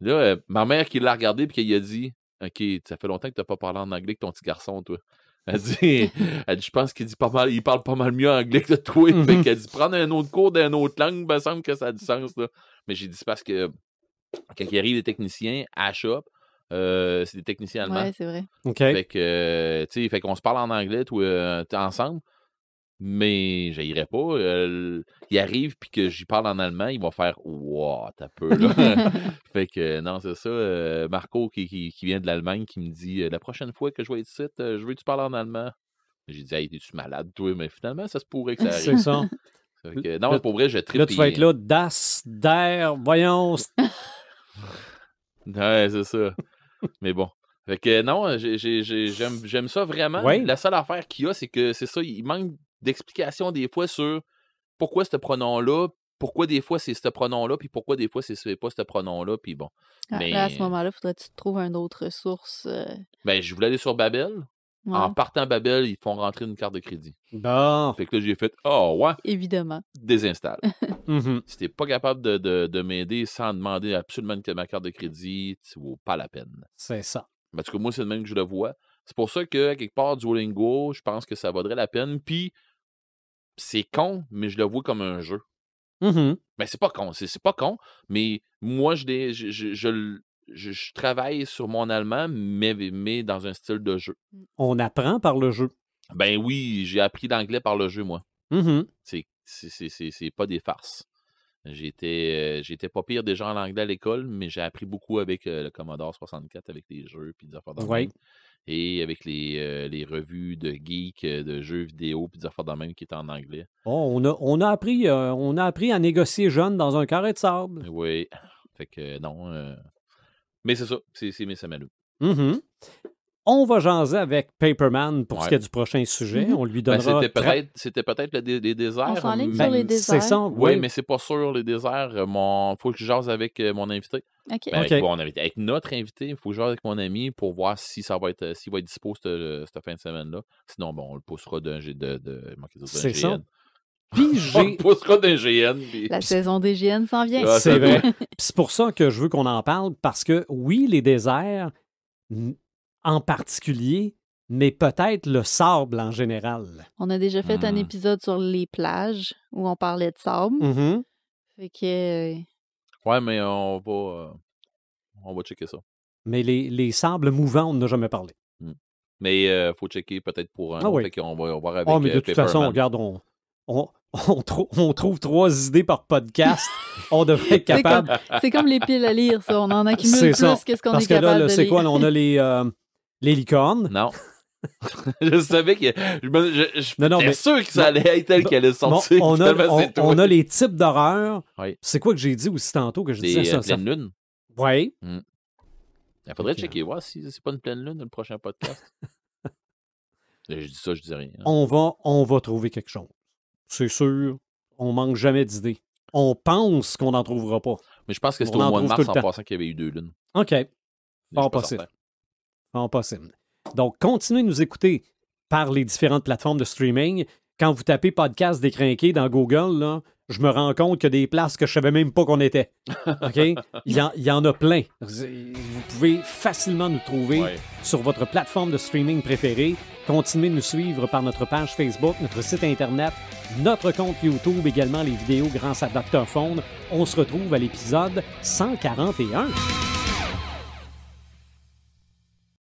Là, ma mère qui l'a regardé puis qui a dit, OK, ça fait longtemps que t'as pas parlé en anglais que ton petit garçon, toi. Elle dit, je pense qu'il parle pas mal mieux anglais que toi. Fait qu'elle dit, prendre un autre cours d'une autre langue, me semble que ça a du sens, là. Mais j'ai dit, c'est parce que quand il arrive les techniciens à shop, c'est des techniciens allemands. Ouais, c'est vrai. OK. Fait que, tu sais, fait qu'on se parle en anglais, ensemble. Mais j'irai pas. Il arrive puis que j'y parle en allemand, il va faire « Wow, t'as peu, là! » Fait que non, c'est ça. Marco qui vient de l'Allemagne qui me dit « La prochaine fois que je vais être ici, je veux que tu parles en allemand. » J'ai dit « Hey, t'es-tu malade, toi? » Mais finalement, ça se pourrait que ça arrive. C'est ça. Fait que, non, pour vrai, je tripe. Là, tu vas être là, das, der, voyons. Ouais, c'est ça. Mais bon. Fait que non, j'aime ça vraiment. Oui. La seule affaire qu'il y a, c'est que c'est ça, il manque d'explications des fois sur pourquoi ce pronom-là, pourquoi des fois c'est ce pronom-là, puis pourquoi des fois c'est pas ce pronom-là, puis bon. Mais Là, à ce moment-là, il faudrait que tu te trouves une autre source. Ben, je voulais aller sur Babel. Ouais. En partant à Babel, ils font rentrer une carte de crédit. Bon. Fait que là, j'ai fait « Oh, ouais! » Évidemment. Désinstalle. Mm-hmm. Si t'es pas capable de m'aider sans demander absolument ma carte de crédit, ça vaut pas la peine. C'est ça. En tout cas, moi, c'est le même que je le vois. C'est pour ça que, quelque part, Duolingo, je pense que ça vaudrait la peine. Puis, c'est con, mais je le vois comme un jeu. Mm-hmm. Ben, c'est pas con. C'est pas con, mais moi, je travaille sur mon allemand, mais dans un style de jeu. On apprend par le jeu. Ben oui, j'ai appris l'anglais par le jeu, moi. Mm-hmm. C'est pas des farces. J'étais pas pire déjà en anglais à l'école, mais j'ai appris beaucoup avec le Commodore 64, avec les jeux, puis des affaires de même. Et avec les revues de geeks, de jeux vidéo, puis des affaires de même qui étaient en anglais. Oh, on a appris à négocier jeune dans un carré de sable. Oui. Fait que non. Mais c'est ça. C'est mes samalous. Mm-hmm. On va jaser avec Paperman pour ce qui est du prochain sujet. On lui donnera... C'était peut-être les déserts. On s'enligne sur les déserts. C'est ça, oui. Mais c'est pas sûr, les déserts. Faut que je jase avec mon invité. OK. Avec notre invité, il faut que je jase avec mon ami pour voir si s'il va être dispo cette fin de semaine-là. Sinon, bon, on le poussera d'un C'est ça. Puis on le poussera d'un GN. Puis... La saison des GN s'en vient. Ah, c'est vrai. C'est pour ça que je veux qu'on en parle, parce que oui, les déserts... en particulier, mais peut-être le sable en général. On a déjà fait un épisode sur les plages où on parlait de sable. Mm-hmm. Fait que... Ouais, mais on va checker ça. Mais les sables mouvants, on n'a jamais parlé. Mais il faut checker peut-être pour un autre. Fait qu'on va voir avec mais de toute façon, regarde, on trouve 3 idées par podcast. On devrait être capable... C'est comme les piles à lire, ça. On en accumule plus que ce qu'on est capable de lire. Parce que là, c'est quoi? On a les licornes. Non. Je savais que... J'étais sûr que ça allait être elle qui allait sortir. On a les types d'horreur. Oui. C'est quoi que j'ai dit aussi tantôt que je disais ça? Pleine lune. Oui. Il faudrait checker, voir si c'est pas une pleine lune le prochain podcast. Je dis ça, je dis rien. On va trouver quelque chose. C'est sûr. On manque jamais d'idées. On pense qu'on n'en trouvera pas. Mais je pense que c'était au mois de mars en passant qu'il y avait eu 2 lunes. OK. Pas possible. Pas possible. Donc, continuez de nous écouter par les différentes plateformes de streaming. Quand vous tapez podcast décrinqué dans Google, là, je me rends compte qu'il y a des places que je ne savais même pas qu'on était. OK? Il y en a plein. Vous pouvez facilement nous trouver sur votre plateforme de streaming préférée. Continuez de nous suivre par notre page Facebook, notre site Internet, notre compte YouTube, également les vidéos grâce à Dr. Phone. On se retrouve à l'épisode 141.